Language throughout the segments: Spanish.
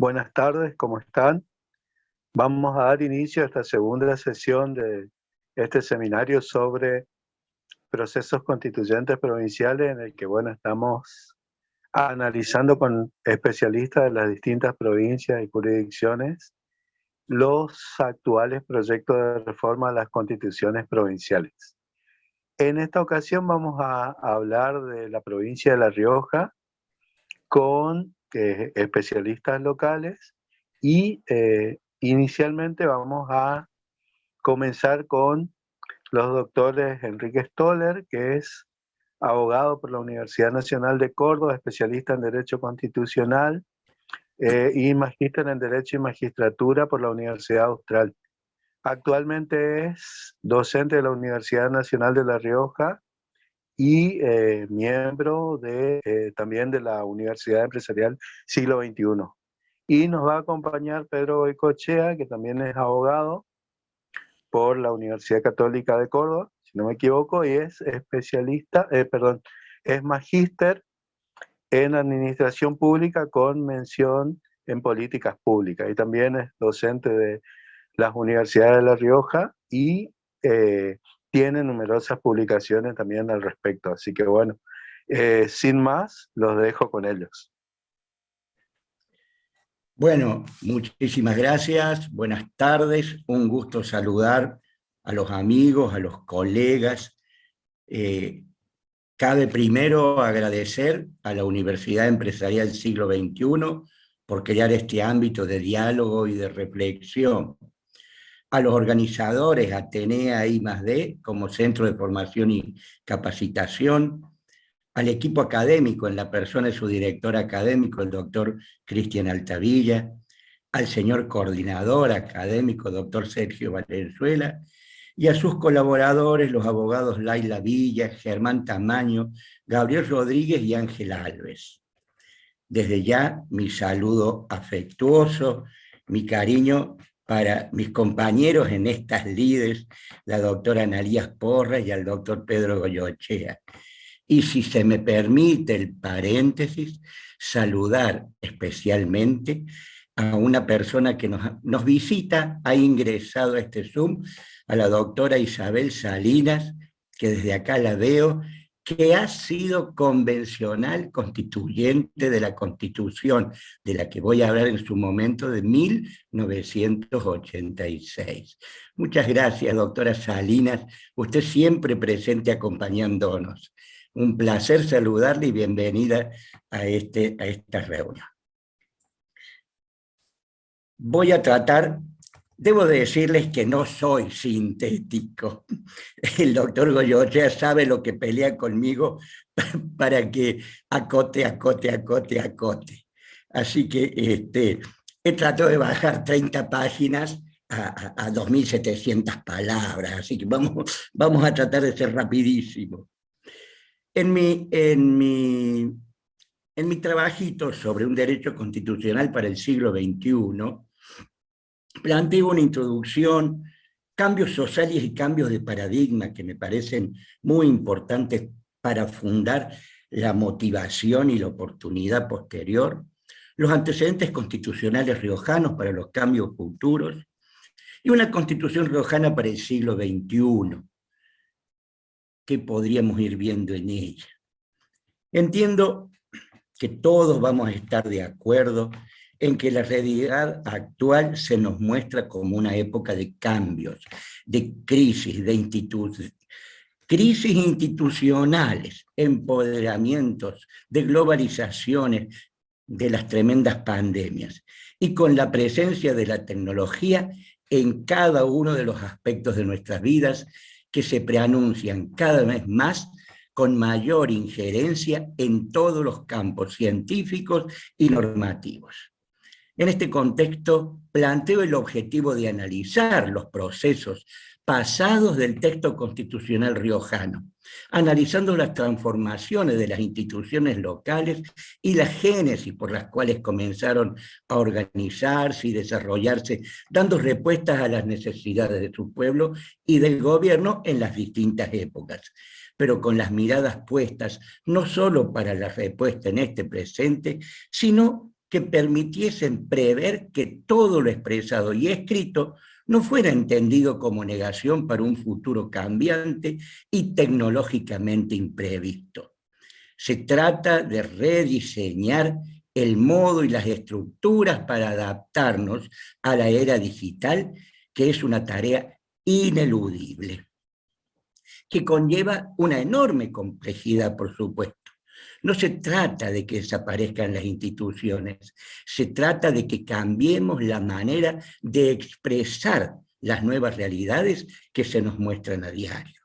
Buenas tardes, ¿cómo están? Vamos a dar inicio a esta segunda sesión de este seminario sobre procesos constituyentes provinciales en el que, estamos analizando con especialistas de las distintas provincias y jurisdicciones los actuales proyectos de reforma a las constituciones provinciales. En esta ocasión vamos a hablar de la provincia de La Rioja con especialistas locales y inicialmente vamos a comenzar con los doctores Enrique Stoller, que es abogado por la Universidad Nacional de Córdoba, especialista en Derecho Constitucional y magíster en Derecho y Magistratura por la Universidad Austral. Actualmente es docente de la Universidad Nacional de La Rioja y miembro también de la Universidad Empresarial Siglo XXI. Y nos va a acompañar Pedro Goicoechea, que también es abogado por la Universidad Católica de Córdoba, si no me equivoco, y es es magíster en Administración Pública con mención en Políticas Públicas, y también es docente de las universidades de La Rioja y tiene numerosas publicaciones también al respecto. Así que sin más, los dejo con ellos. Bueno, muchísimas gracias, buenas tardes, un gusto saludar a los amigos, a los colegas. Cabe primero agradecer a la Universidad Empresarial Siglo XXI por crear este ámbito de diálogo y de reflexión. A los organizadores, Atenea I+D, como centro de formación y capacitación, al equipo académico en la persona de su director académico, el doctor Cristian Altavilla, al señor coordinador académico, doctor Sergio Valenzuela, y a sus colaboradores, los abogados Laila Villa, Germán Tamaño, Gabriel Rodríguez y Ángela Alves. Desde ya, mi saludo afectuoso, mi cariño para mis compañeros en estas lides, la doctora Analías Porras y al doctor Pedro Goicoechea. Y si se me permite el paréntesis, saludar especialmente a una persona que nos visita, ha ingresado a este Zoom, a la doctora Isabel Salinas, que desde acá la veo, que ha sido convencional constituyente de la Constitución, de la que voy a hablar en su momento, de 1986. Muchas gracias, doctora Salinas, usted siempre presente acompañándonos. Un placer saludarle y bienvenida a esta reunión. Voy a tratar, debo decirles que no soy sintético. El doctor Goicoechea sabe lo que pelea conmigo para que acote. Así que he tratado de bajar 30 páginas a 2.700 palabras, así que vamos a tratar de ser rapidísimo. En mi trabajito sobre un derecho constitucional para el siglo XXI, planteo una introducción, cambios sociales y cambios de paradigma que me parecen muy importantes para fundar la motivación y la oportunidad posterior, los antecedentes constitucionales riojanos para los cambios futuros y una constitución riojana para el siglo XXI. ¿Qué podríamos ir viendo en ella? Entiendo que todos vamos a estar de acuerdo en que la realidad actual se nos muestra como una época de cambios, de crisis, crisis institucionales, empoderamientos, de globalizaciones, de las tremendas pandemias, y con la presencia de la tecnología en cada uno de los aspectos de nuestras vidas que se preanuncian cada vez más con mayor injerencia en todos los campos científicos y normativos. En este contexto, planteo el objetivo de analizar los procesos pasados del texto constitucional riojano, analizando las transformaciones de las instituciones locales y la génesis por las cuales comenzaron a organizarse y desarrollarse, dando respuestas a las necesidades de su pueblo y del gobierno en las distintas épocas, pero con las miradas puestas no solo para la respuesta en este presente, sino que permitiesen prever que todo lo expresado y escrito no fuera entendido como negación para un futuro cambiante y tecnológicamente imprevisto. Se trata de rediseñar el modo y las estructuras para adaptarnos a la era digital, que es una tarea ineludible, que conlleva una enorme complejidad, por supuesto. No se trata de que desaparezcan las instituciones, se trata de que cambiemos la manera de expresar las nuevas realidades que se nos muestran a diario.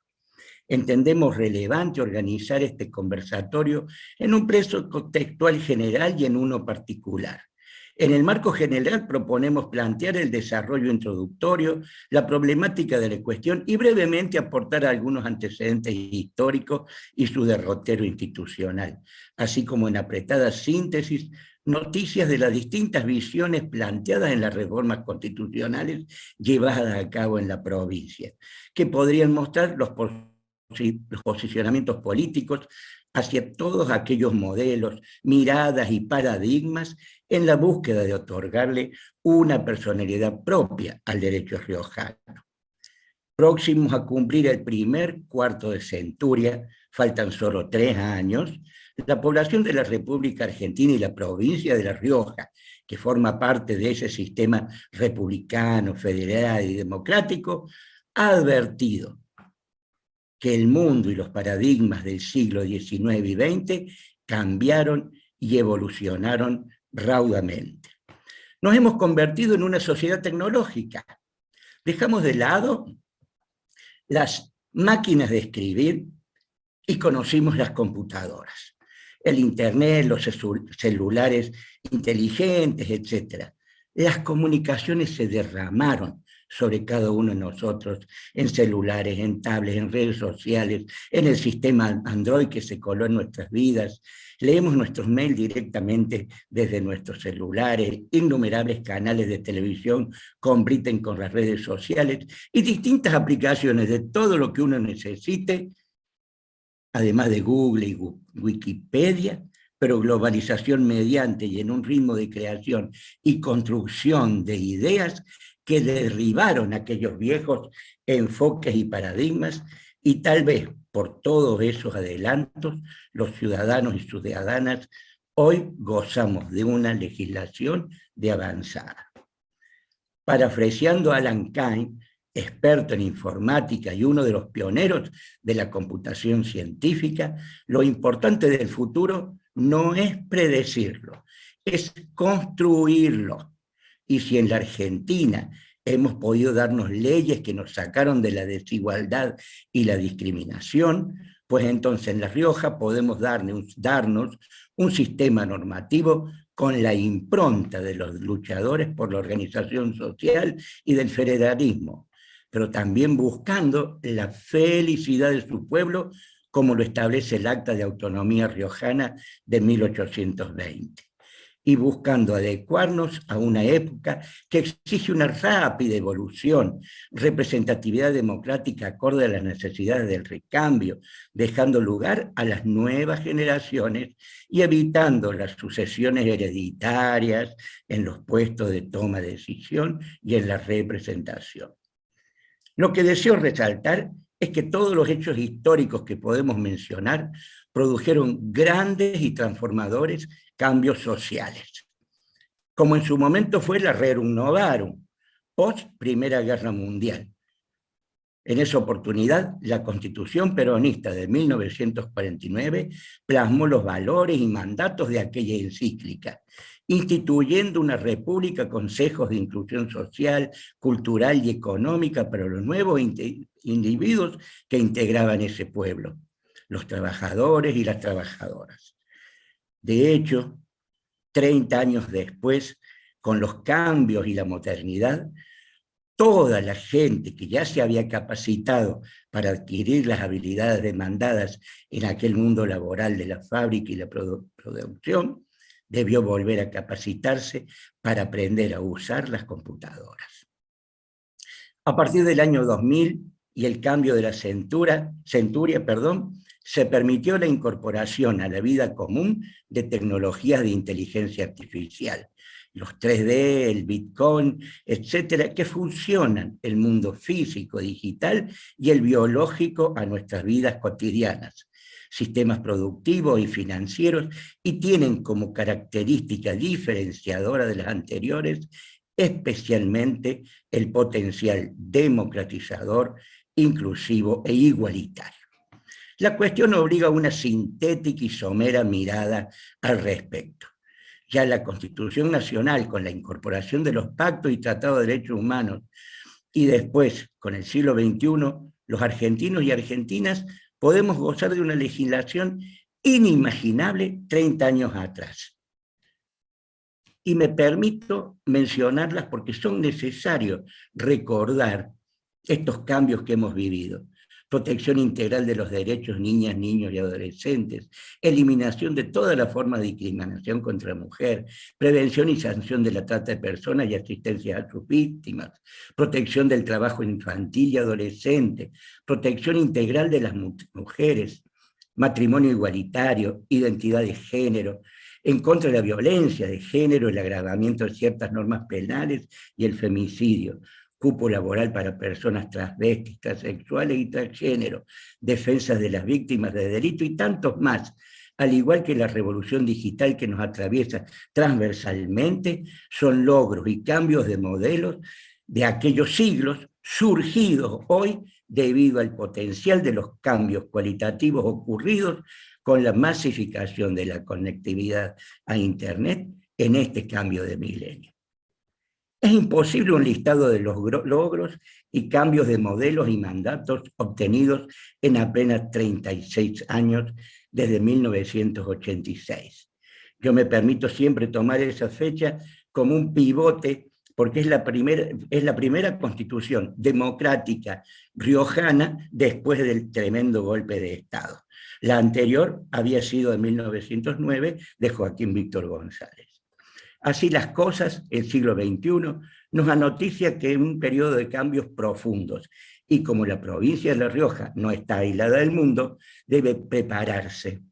Entendemos relevante organizar este conversatorio en un plano contextual general y en uno particular. En el marco general proponemos plantear el desarrollo introductorio, la problemática de la cuestión y brevemente aportar algunos antecedentes históricos y su derrotero institucional, así como en apretada síntesis, noticias de las distintas visiones planteadas en las reformas constitucionales llevadas a cabo en la provincia, que podrían mostrar los posicionamientos políticos hacia todos aquellos modelos, miradas y paradigmas en la búsqueda de otorgarle una personalidad propia al derecho riojano. Próximos a cumplir el primer cuarto de centuria, faltan solo 3 años, la población de la República Argentina y la provincia de La Rioja, que forma parte de ese sistema republicano, federal y democrático, ha advertido que el mundo y los paradigmas del siglo XIX y XX cambiaron y evolucionaron raudamente. Nos hemos convertido en una sociedad tecnológica. Dejamos de lado las máquinas de escribir y conocimos las computadoras, el internet, los celulares inteligentes, etc. Las comunicaciones se derramaron sobre cada uno de nosotros, en celulares, en tablets, en redes sociales, en el sistema Android que se coló en nuestras vidas. Leemos nuestros mails directamente desde nuestros celulares, innumerables canales de televisión compiten con las redes sociales y distintas aplicaciones de todo lo que uno necesite, además de Google y Wikipedia, pero globalización mediante y en un ritmo de creación y construcción de ideas que derribaron aquellos viejos enfoques y paradigmas, y tal vez por todos esos adelantos, los ciudadanos y ciudadanas hoy gozamos de una legislación de avanzada. Parafraseando a Alan Kane, experto en informática y uno de los pioneros de la computación científica, lo importante del futuro no es predecirlo, es construirlo. Y si en la Argentina hemos podido darnos leyes que nos sacaron de la desigualdad y la discriminación, pues entonces en La Rioja podemos darnos un sistema normativo con la impronta de los luchadores por la organización social y del federalismo, pero también buscando la felicidad de su pueblo, como lo establece el Acta de Autonomía Riojana de 1820, y buscando adecuarnos a una época que exige una rápida evolución, representatividad democrática acorde a las necesidades del recambio, dejando lugar a las nuevas generaciones y evitando las sucesiones hereditarias en los puestos de toma de decisión y en la representación. Lo que deseo resaltar es que todos los hechos históricos que podemos mencionar produjeron grandes y transformadores cambios sociales, como en su momento fue la Rerum Novarum, post Primera Guerra Mundial. En esa oportunidad, la Constitución peronista de 1949 plasmó los valores y mandatos de aquella encíclica, instituyendo una república con sesgos de inclusión social, cultural y económica para los nuevos individuos que integraban ese pueblo, los trabajadores y las trabajadoras. De hecho, 30 años después, con los cambios y la modernidad, toda la gente que ya se había capacitado para adquirir las habilidades demandadas en aquel mundo laboral de la fábrica y la producción, debió volver a capacitarse para aprender a usar las computadoras. A partir del año 2000 y el cambio de la centuria, se permitió la incorporación a la vida común de tecnologías de inteligencia artificial, los 3D, el Bitcoin, etcétera, que fusionan el mundo físico, digital y el biológico a nuestras vidas cotidianas, sistemas productivos y financieros, y tienen como característica diferenciadora de las anteriores especialmente el potencial democratizador, inclusivo e igualitario. La cuestión obliga a una sintética y somera mirada al respecto. Ya la Constitución Nacional, con la incorporación de los pactos y tratados de derechos humanos, y después, con el siglo XXI, los argentinos y argentinas podemos gozar de una legislación inimaginable 30 años atrás. Y me permito mencionarlas porque son necesarios recordar estos cambios que hemos vivido. Protección integral de los derechos niñas, niños y adolescentes, eliminación de todas las formas de discriminación contra la mujer, prevención y sanción de la trata de personas y asistencia a sus víctimas, protección del trabajo infantil y adolescente, protección integral de las mujeres, matrimonio igualitario, identidad de género, en contra de la violencia de género, el agravamiento de ciertas normas penales y el femicidio, cupo laboral para personas transvestis, transexuales y transgénero, defensas de las víctimas de delito y tantos más, al igual que la revolución digital que nos atraviesa transversalmente, son logros y cambios de modelos de aquellos siglos surgidos hoy debido al potencial de los cambios cualitativos ocurridos con la masificación de la conectividad a Internet en este cambio de milenio. Es imposible un listado de los logros y cambios de modelos y mandatos obtenidos en apenas 36 años desde 1986. Yo me permito siempre tomar esa fecha como un pivote porque es la primera constitución democrática riojana después del tremendo golpe de Estado. La anterior había sido de 1909 de Joaquín Víctor González. Así las cosas, el siglo XXI nos anoticia que en un periodo de cambios profundos, y como la provincia de La Rioja no está aislada del mundo, debe prepararse,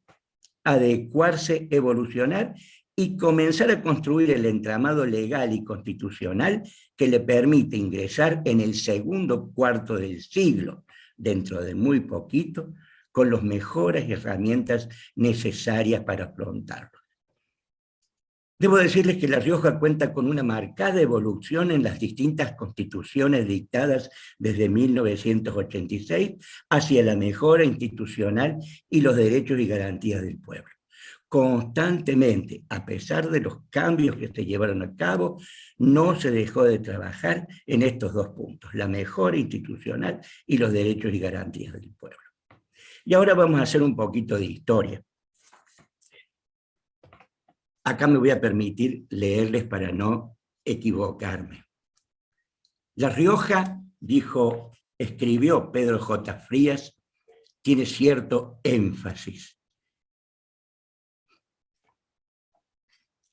adecuarse, evolucionar y comenzar a construir el entramado legal y constitucional que le permite ingresar en el segundo cuarto del siglo, dentro de muy poquito, con las mejores herramientas necesarias para afrontarlo. Debo decirles que La Rioja cuenta con una marcada evolución en las distintas constituciones dictadas desde 1986 hacia la mejora institucional y los derechos y garantías del pueblo. Constantemente, a pesar de los cambios que se llevaron a cabo, no se dejó de trabajar en estos dos puntos, la mejora institucional y los derechos y garantías del pueblo. Y ahora vamos a hacer un poquito de historia. Acá me voy a permitir leerles para no equivocarme. La Rioja, escribió Pedro J. Frías, tiene cierto énfasis,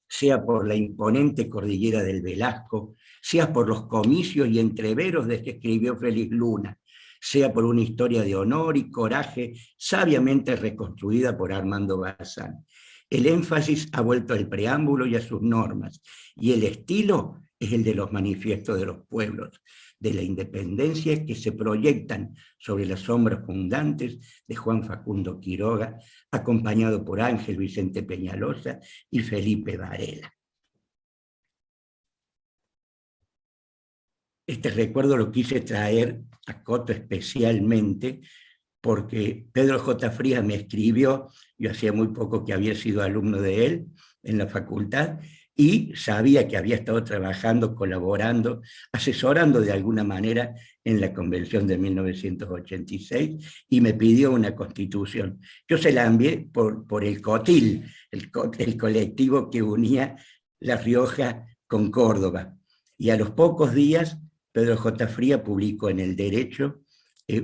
sea por la imponente cordillera del Velasco, sea por los comicios y entreveros de que escribió Félix Luna, sea por una historia de honor y coraje sabiamente reconstruida por Armando Bazán. El énfasis ha vuelto al preámbulo y a sus normas, y el estilo es el de los manifiestos de los pueblos, de la independencia que se proyectan sobre las sombras fundantes de Juan Facundo Quiroga, acompañado por Ángel Vicente Peñalosa y Felipe Varela. Este recuerdo lo quise traer a Coto especialmente porque Pedro J. Frías me escribió, yo hacía muy poco que había sido alumno de él en la facultad, y sabía que había estado trabajando, colaborando, asesorando de alguna manera en la convención de 1986, y me pidió una constitución. Yo se la envié por el COTIL, el colectivo que unía La Rioja con Córdoba, y a los pocos días Pedro J. Frías publicó en El Derecho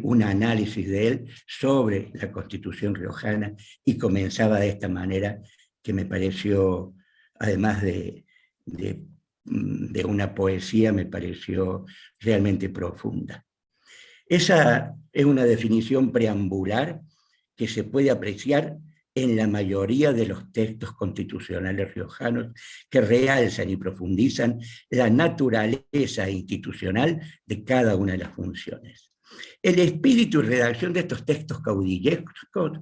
un análisis de él sobre la Constitución riojana, y comenzaba de esta manera que me pareció, además de una poesía, me pareció realmente profunda. Esa es una definición preambular que se puede apreciar en la mayoría de los textos constitucionales riojanos que realzan y profundizan la naturaleza institucional de cada una de las funciones. El espíritu y redacción de estos textos caudillescos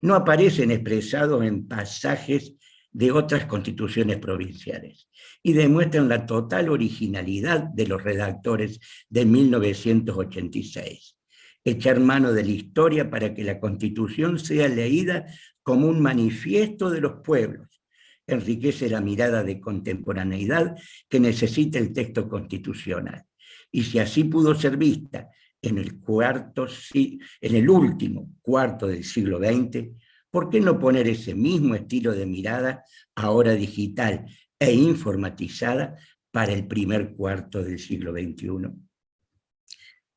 no aparecen expresados en pasajes de otras constituciones provinciales y demuestran la total originalidad de los redactores de 1986. Echar mano de la historia para que la Constitución sea leída como un manifiesto de los pueblos enriquece la mirada de contemporaneidad que necesita el texto constitucional. Y si así pudo ser vista en el último cuarto del siglo XX, ¿por qué no poner ese mismo estilo de mirada, ahora digital e informatizada, para el primer cuarto del siglo XXI?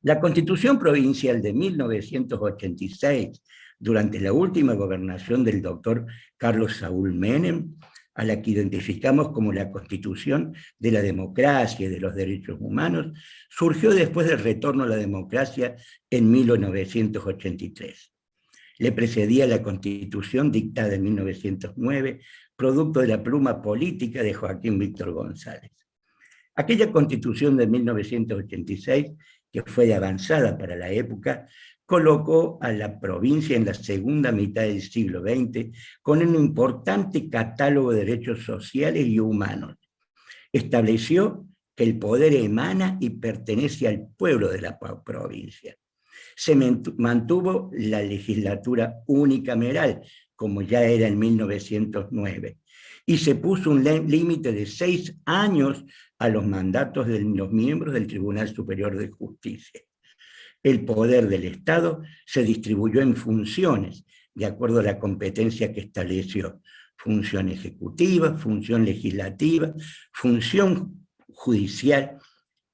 La Constitución Provincial de 1986, durante la última gobernación del doctor Carlos Saúl Menem, a la que identificamos como la Constitución de la democracia y de los derechos humanos, surgió después del retorno a la democracia en 1983. Le precedía la Constitución dictada en 1909, producto de la pluma política de Joaquín Víctor González. Aquella Constitución de 1986, que fue de avanzada para la época, colocó a la provincia en la segunda mitad del siglo XX con un importante catálogo de derechos sociales y humanos. Estableció que el poder emana y pertenece al pueblo de la provincia. Se mantuvo la legislatura unicameral, como ya era en 1909, y se puso un límite de 6 años a los mandatos de los miembros del Tribunal Superior de Justicia. El poder del Estado se distribuyó en funciones, de acuerdo a la competencia que estableció: función ejecutiva, función legislativa, función judicial,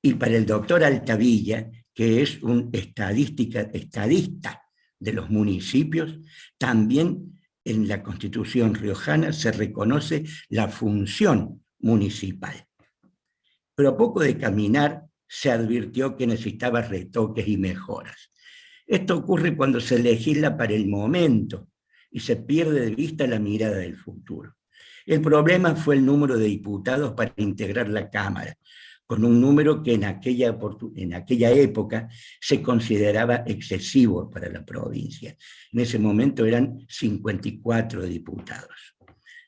y para el doctor Altavilla, que es un estadista de los municipios, también en la Constitución riojana se reconoce la función municipal. Pero a poco de caminar se advirtió que necesitaba retoques y mejoras. Esto ocurre cuando se legisla para el momento y se pierde de vista la mirada del futuro. El problema fue el número de diputados para integrar la Cámara, con un número que en aquella época se consideraba excesivo para la provincia. En ese momento eran 54 diputados.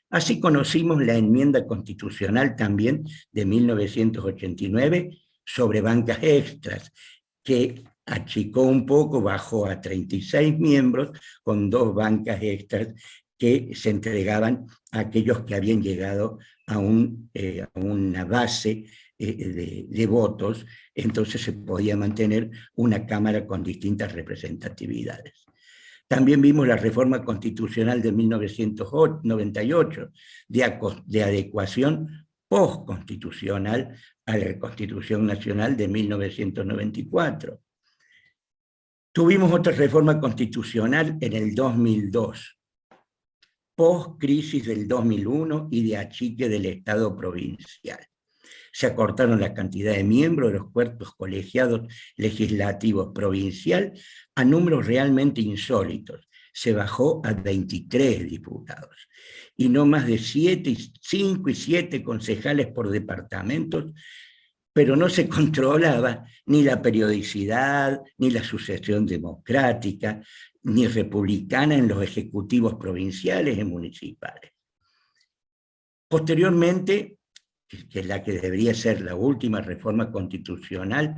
Así conocimos la enmienda constitucional también de 1989 sobre bancas extras, que achicó un poco, bajó a 36 miembros con 2 bancas extras que se entregaban a aquellos que habían llegado a una base de votos, entonces se podía mantener una Cámara con distintas representatividades. También vimos la reforma constitucional de 1998, de adecuación postconstitucional a la Constitución Nacional de 1994. Tuvimos otra reforma constitucional en el 2002, post-crisis del 2001 y de achique del Estado provincial. Se acortaron la cantidad de miembros de los cuerpos colegiados legislativos provincial a números realmente insólitos. Se bajó a 23 diputados y no más de 5 y 7 concejales por departamentos, pero no se controlaba ni la periodicidad, ni la sucesión democrática, ni republicana en los ejecutivos provinciales y municipales. Posteriormente, que es la que debería ser la última reforma constitucional,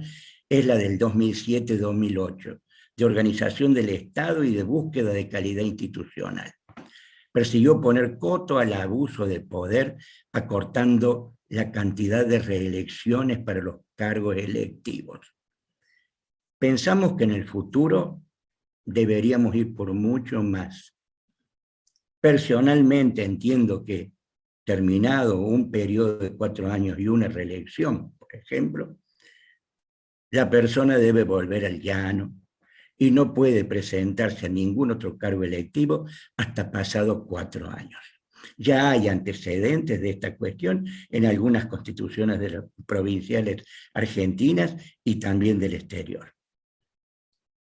es la del 2007-2008, de organización del Estado y de búsqueda de calidad institucional. Persiguió poner coto al abuso de poder, acortando la cantidad de reelecciones para los cargos electivos. Pensamos que en el futuro deberíamos ir por mucho más. Personalmente entiendo que, terminado un periodo de 4 años y una reelección, por ejemplo, la persona debe volver al llano y no puede presentarse a ningún otro cargo electivo hasta pasados 4 años. Ya hay antecedentes de esta cuestión en algunas constituciones de las provinciales argentinas y también del exterior.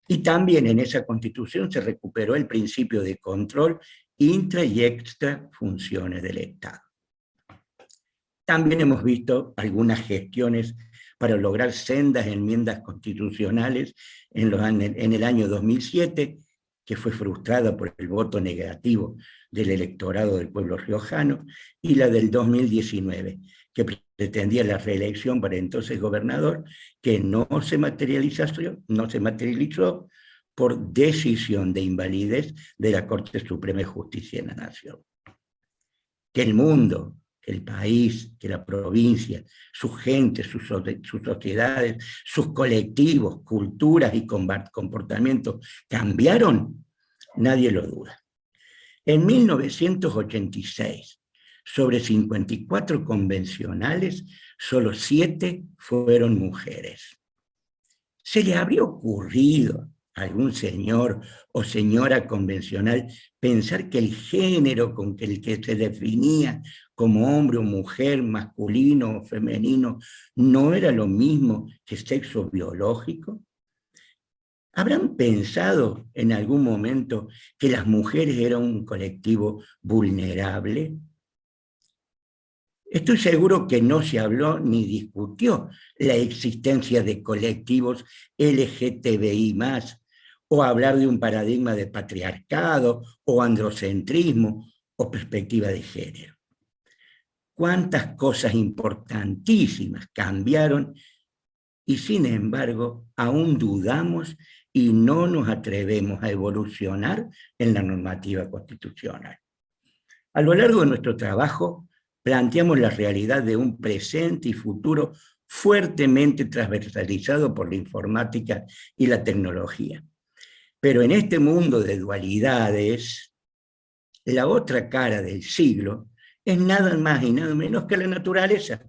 Y también en esa Constitución se recuperó el principio de control intra y extra funciones del Estado. También hemos visto algunas gestiones para lograr sendas enmiendas constitucionales en el año 2007, que fue frustrada por el voto negativo del electorado del pueblo riojano, y la del 2019, que pretendía la reelección para entonces gobernador, que no se materializó por decisión de invalidez de la Corte Suprema de Justicia de la Nación. Que el mundo, que el país, que la provincia, sus gentes, sus sociedades, sus colectivos, culturas y comportamientos cambiaron, nadie lo duda. En 1986, sobre 54 convencionales, solo 7 fueron mujeres. ¿Se le habría ocurrido a algún señor o señora convencional pensar que el género con el que se definía como hombre o mujer, masculino o femenino, no era lo mismo que sexo biológico? ¿Habrán pensado en algún momento que las mujeres eran un colectivo vulnerable? Estoy seguro que no se habló ni discutió la existencia de colectivos LGTBI+, o hablar de un paradigma de patriarcado, o androcentrismo, o perspectiva de género. ¿Cuántas cosas importantísimas cambiaron y sin embargo aún dudamos y no nos atrevemos a evolucionar en la normativa constitucional? A lo largo de nuestro trabajo planteamos la realidad de un presente y futuro fuertemente transversalizado por la informática y la tecnología. Pero en este mundo de dualidades, la otra cara del siglo es nada más y nada menos que la naturaleza.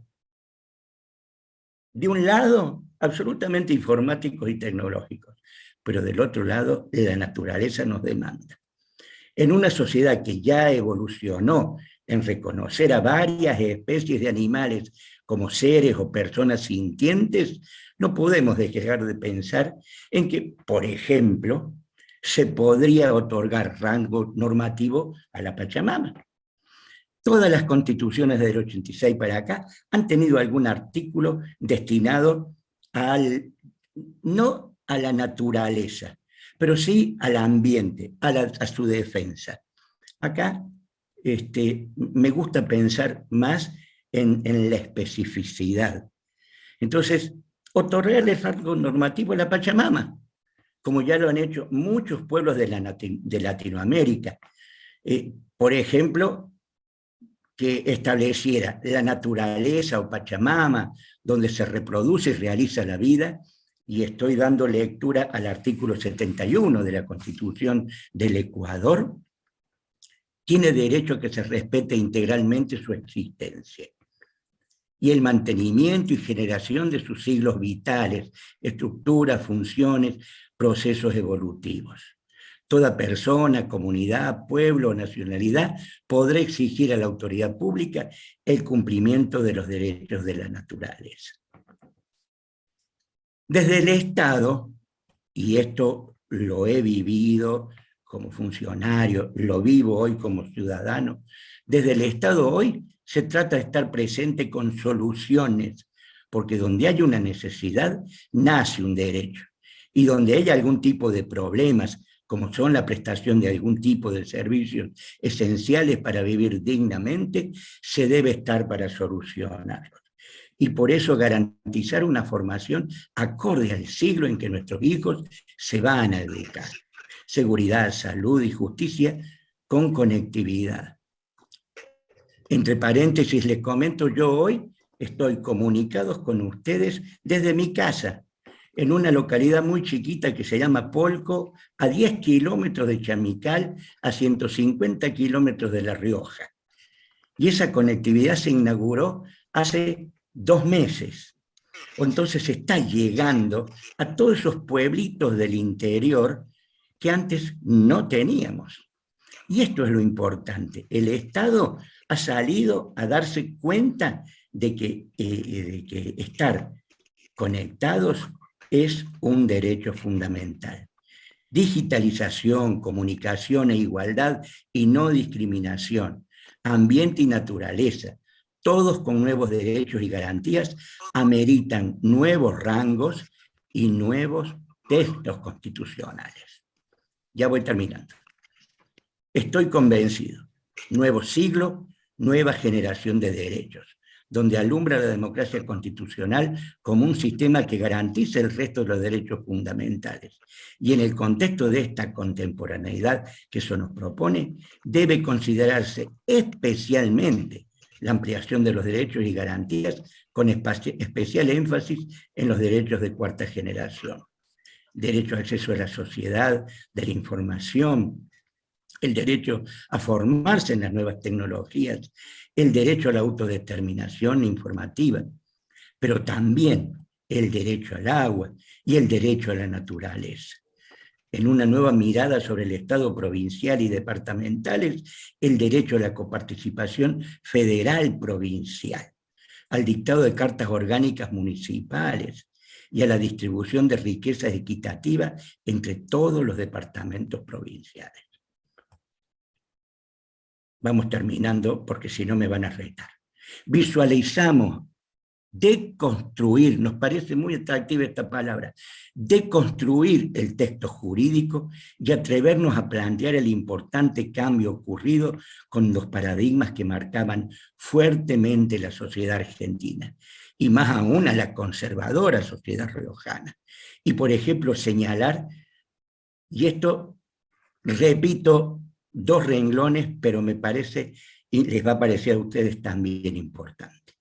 De un lado, absolutamente informáticos y tecnológicos, pero del otro lado, la naturaleza nos demanda. En una sociedad que ya evolucionó en reconocer a varias especies de animales como seres o personas sintientes, no podemos dejar de pensar en que, por ejemplo, se podría otorgar rango normativo a la Pachamama. Todas las constituciones del 86 para acá han tenido algún artículo destinado no a la naturaleza, pero sí al ambiente, a su defensa. Acá me gusta pensar más en la especificidad. Entonces, otorgarle rango normativo a la Pachamama, como ya lo han hecho muchos pueblos de Latinoamérica. Por ejemplo, que estableciera la naturaleza o Pachamama, donde se reproduce y realiza la vida, y estoy dando lectura al artículo 71 de la Constitución del Ecuador, tiene derecho a que se respete integralmente su existencia y el mantenimiento y generación de sus siglos vitales, estructuras, funciones, procesos evolutivos. Toda persona, comunidad, pueblo o nacionalidad podrá exigir a la autoridad pública el cumplimiento de los derechos de la naturaleza. Desde el Estado, y esto lo he vivido como funcionario, lo vivo hoy como ciudadano, desde el Estado hoy se trata de estar presente con soluciones, porque donde hay una necesidad, nace un derecho. Y donde hay algún tipo de problemas, como son la prestación de algún tipo de servicios esenciales para vivir dignamente, se debe estar para solucionarlos. Y por eso garantizar una formación acorde al siglo en que nuestros hijos se van a educar. Seguridad, salud y justicia con conectividad. Entre paréntesis les comento, yo hoy estoy comunicados con ustedes desde mi casa, en una localidad muy chiquita que se llama Polco, a 10 kilómetros de Chamical, a 150 kilómetros de La Rioja. Y esa conectividad se inauguró hace 2 meses. Entonces está llegando a todos esos pueblitos del interior que antes no teníamos. Y esto es lo importante. El Estado ha salido a darse cuenta de que estar conectados es un derecho fundamental. digitalización, comunicación e igualdad y no discriminación, ambiente y naturaleza, todos con nuevos derechos y garantías, ameritan nuevos rangos y nuevos textos constitucionales. Ya voy terminando. Estoy convencido, nuevo siglo, nueva generación de derechos, donde alumbra la democracia constitucional como un sistema que garantice el resto de los derechos fundamentales. Y en el contexto de esta contemporaneidad que eso nos propone, debe considerarse especialmente la ampliación de los derechos y garantías con especial énfasis en los derechos de cuarta generación. Derecho al acceso a la sociedad, de la información, el derecho a formarse en las nuevas tecnologías, el derecho a la autodeterminación informativa, pero también el derecho al agua y el derecho a la naturaleza. En una nueva mirada sobre el Estado provincial y departamentales, el derecho a la coparticipación federal provincial, al dictado de cartas orgánicas municipales y a la distribución de riquezas equitativas entre todos los departamentos provinciales. Vamos terminando porque si no me van a retar. Visualizamos deconstruir, nos parece muy atractiva esta palabra, deconstruir el texto jurídico y atrevernos a plantear el importante cambio ocurrido con los paradigmas que marcaban fuertemente la sociedad argentina, y más aún a la conservadora sociedad riojana. Y por ejemplo señalar, y esto repito, 2 renglones, pero me parece, y les va a parecer a ustedes también importante.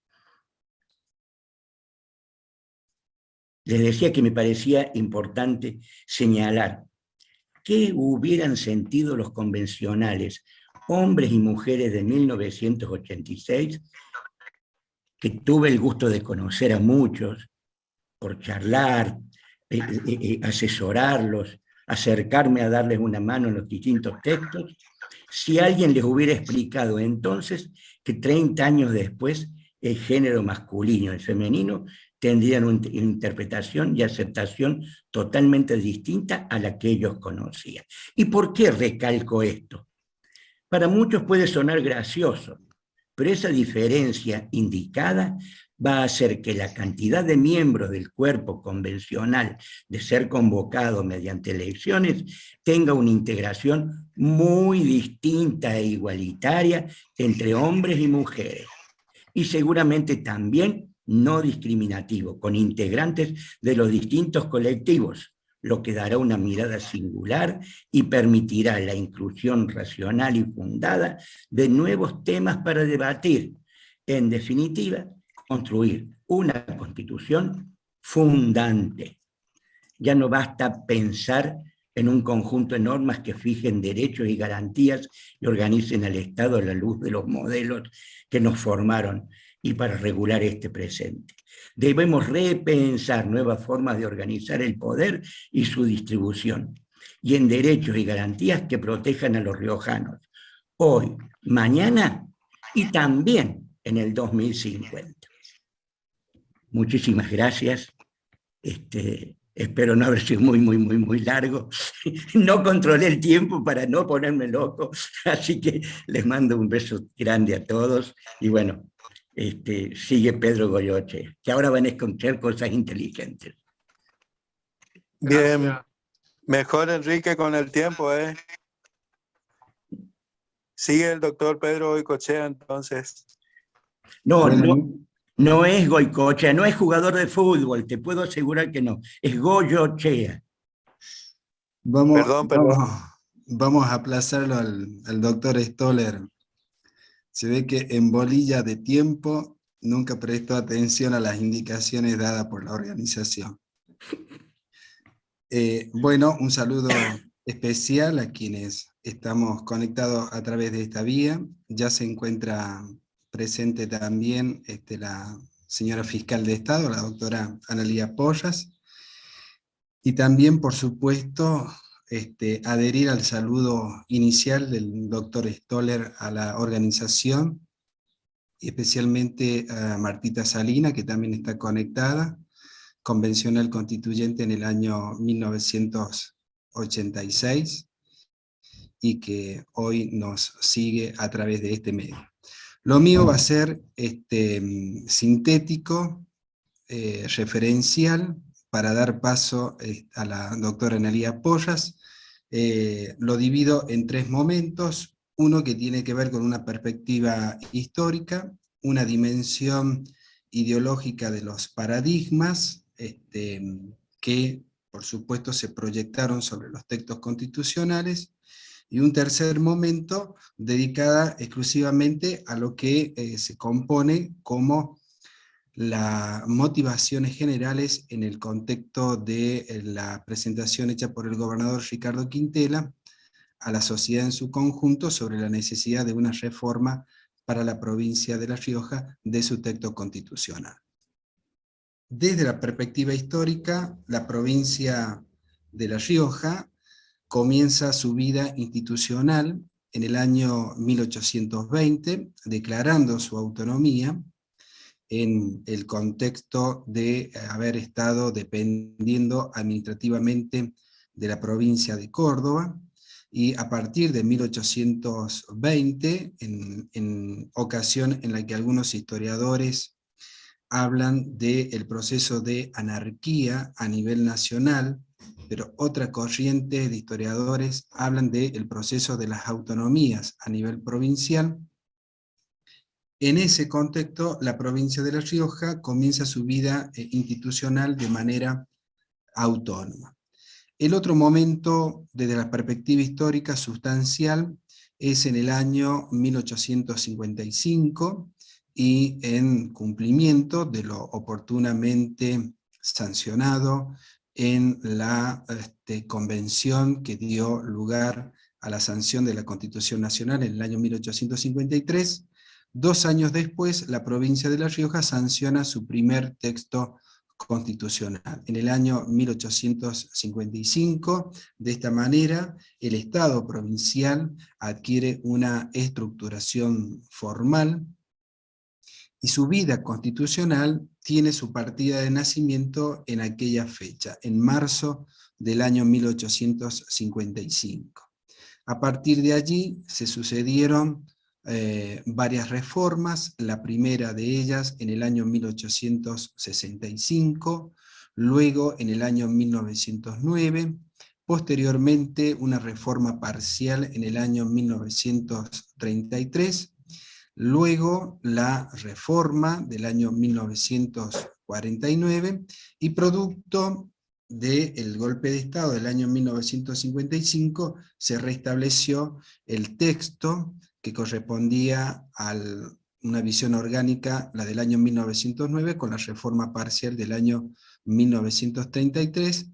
Les decía que me parecía importante señalar qué hubieran sentido los convencionales, hombres y mujeres de 1986, que tuve el gusto de conocer a muchos, por charlar, asesorarlos, acercarme a darles una mano en los distintos textos, si alguien les hubiera explicado entonces que 30 años después el género masculino y el femenino tendrían una interpretación y aceptación totalmente distinta a la que ellos conocían. ¿Y por qué recalco esto? Para muchos puede sonar gracioso, pero esa diferencia indicada va a hacer que la cantidad de miembros del cuerpo convencional de ser convocado mediante elecciones tenga una integración muy distinta e igualitaria entre hombres y mujeres, y seguramente también no discriminativo, con integrantes de los distintos colectivos, lo que dará una mirada singular y permitirá la inclusión racional y fundada de nuevos temas para debatir. En definitiva, construir una constitución fundante. Ya no basta pensar en un conjunto de normas que fijen derechos y garantías y organicen al Estado a la luz de los modelos que nos formaron y para regular este presente. Debemos repensar nuevas formas de organizar el poder y su distribución, y en derechos y garantías que protejan a los riojanos, hoy, mañana y también en el 2050. Muchísimas gracias. Espero no haber sido muy largo. No controlé el tiempo para no ponerme loco, así que les mando un beso grande a todos. Y bueno, sigue Pedro Goyoche, que ahora van a escuchar cosas inteligentes. Bien, gracias. Mejor Enrique con el tiempo, ¿eh? Sigue el doctor Pedro Goicoechea, entonces. No es Goicoechea, no es jugador de fútbol, te puedo asegurar que no, es Goyochea. Vamos a aplazarlo al doctor Stoller. Se ve que en bolilla de tiempo nunca prestó atención a las indicaciones dadas por la organización. Bueno, un saludo especial a quienes estamos conectados a través de esta vía. Ya se encuentra presente también la señora fiscal de Estado, la doctora Analía Porras, y también, por supuesto, adherir al saludo inicial del doctor Stoller a la organización, y especialmente a Martita Salina, que también está conectada, convencional constituyente en el año 1986. 1986 y que hoy nos sigue a través de este medio. Lo mío va a ser sintético, referencial, para dar paso a la doctora Analía Porras. Lo divido en 3 momentos, uno que tiene que ver con una perspectiva histórica, una dimensión ideológica de los paradigmas, que por supuesto se proyectaron sobre los textos constitucionales, y un tercer momento dedicada exclusivamente a lo que se compone como las motivaciones generales en el contexto de la presentación hecha por el gobernador Ricardo Quintela a la sociedad en su conjunto sobre la necesidad de una reforma para la provincia de La Rioja de su texto constitucional. Desde la perspectiva histórica, la provincia de La Rioja comienza su vida institucional en el año 1820, declarando su autonomía en el contexto de haber estado dependiendo administrativamente de la provincia de Córdoba, y a partir de 1820, en ocasión en la que algunos historiadores hablan del proceso de anarquía a nivel nacional, pero otra corriente de historiadores hablan del proceso de las autonomías a nivel provincial. En ese contexto, la provincia de La Rioja comienza su vida institucional de manera autónoma. El otro momento, desde la perspectiva histórica sustancial, es en el año 1855, y en cumplimiento de lo oportunamente sancionado en la convención que dio lugar a la sanción de la Constitución Nacional en el año 1853, 2 años después la provincia de La Rioja sanciona su primer texto constitucional, en el año 1855. De esta manera, el Estado provincial adquiere una estructuración formal, y su vida constitucional tiene su partida de nacimiento en aquella fecha, en marzo del año 1855. A partir de allí se sucedieron varias reformas, la primera de ellas en el año 1865, luego en el año 1909, posteriormente una reforma parcial en el año 1933, luego la reforma del año 1949, y producto del golpe de Estado del año 1955 se restableció el texto que correspondía a una visión orgánica, la del año 1909, con la reforma parcial del año 1933,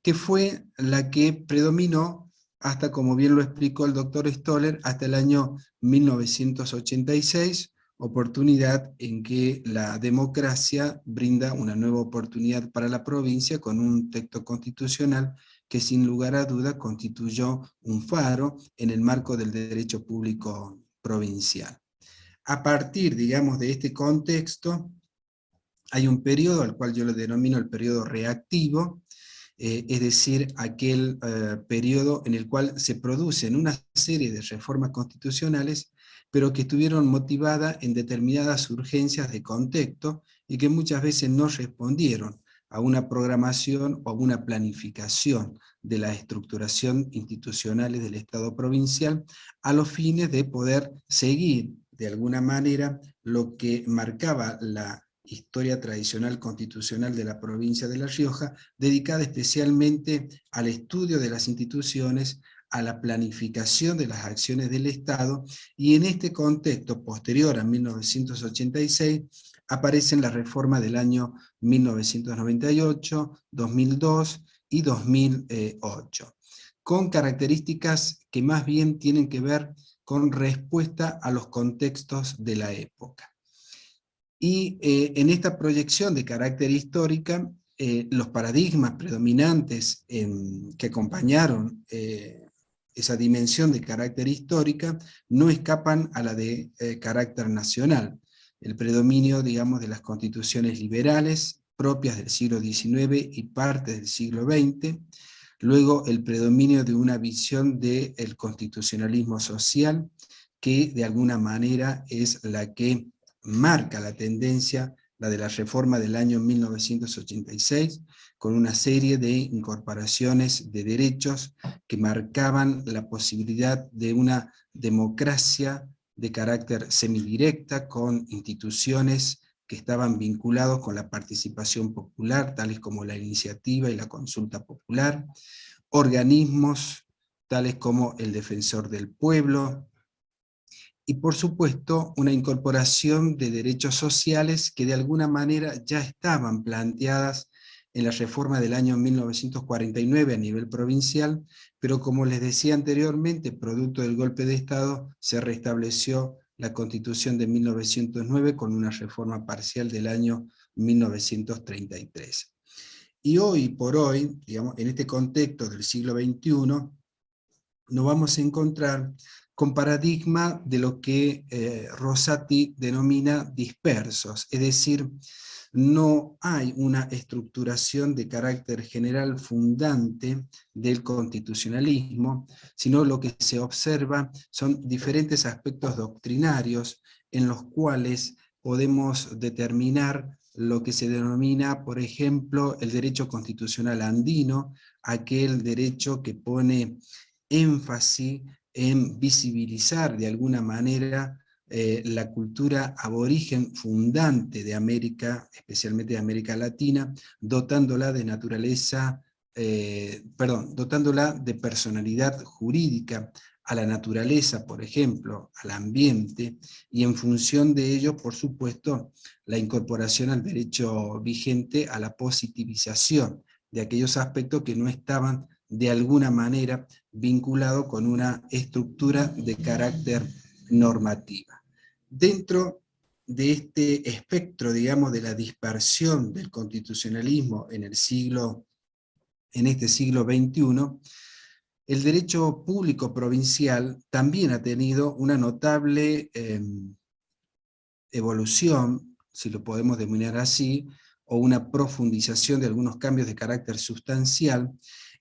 que fue la que predominó hasta, como bien lo explicó el doctor Stoller, hasta el año 1986, oportunidad en que la democracia brinda una nueva oportunidad para la provincia con un texto constitucional que sin lugar a duda constituyó un faro en el marco del derecho público provincial. A partir, digamos, de este contexto, hay un periodo al cual yo lo denomino el periodo reactivo, es decir, aquel periodo en el cual se producen una serie de reformas constitucionales, pero que estuvieron motivadas en determinadas urgencias de contexto y que muchas veces no respondieron a una programación o a una planificación de la estructuración institucionales del Estado provincial, a los fines de poder seguir de alguna manera lo que marcaba la historia tradicional constitucional de la provincia de La Rioja, dedicada especialmente al estudio de las instituciones, a la planificación de las acciones del Estado, y en este contexto, posterior a 1986, aparecen las reformas del año 1998, 2002 y 2008, con características que más bien tienen que ver con respuesta a los contextos de la época. Y en esta proyección de carácter histórica, los paradigmas predominantes que acompañaron esa dimensión de carácter histórica no escapan a la de carácter nacional. El predominio, digamos, de las constituciones liberales propias del siglo XIX y parte del siglo XX, Luego, el predominio de una visión del constitucionalismo social, que de alguna manera es la que marca la tendencia, la de la reforma del año 1986, con una serie de incorporaciones de derechos que marcaban la posibilidad de una democracia de carácter semidirecta, con instituciones que estaban vinculados con la participación popular, tales como la iniciativa y la consulta popular, organismos tales como el Defensor del Pueblo, y por supuesto una incorporación de derechos sociales que de alguna manera ya estaban planteadas en la reforma del año 1949 a nivel provincial, pero como les decía anteriormente, producto del golpe de Estado, se restableció la Constitución de 1909 con una reforma parcial del año 1933. Y hoy por hoy, digamos, en este contexto del siglo XXI, nos vamos a encontrar con paradigma de lo que Rosati denomina dispersos, es decir, no hay una estructuración de carácter general fundante del constitucionalismo, sino lo que se observa son diferentes aspectos doctrinarios en los cuales podemos determinar lo que se denomina, por ejemplo, el derecho constitucional andino, aquel derecho que pone énfasis en visibilizar de alguna manera la cultura aborigen fundante de América, especialmente de América Latina, dotándola de naturaleza, dotándola de personalidad jurídica a la naturaleza, por ejemplo, al ambiente, y en función de ello, por supuesto, la incorporación al derecho vigente a la positivización de aquellos aspectos que no estaban de alguna manera vinculados con una estructura de carácter normativa. Dentro de este espectro, digamos, de la dispersión del constitucionalismo en este siglo XXI, el derecho público provincial también ha tenido una notable evolución, si lo podemos denominar así, o una profundización de algunos cambios de carácter sustancial,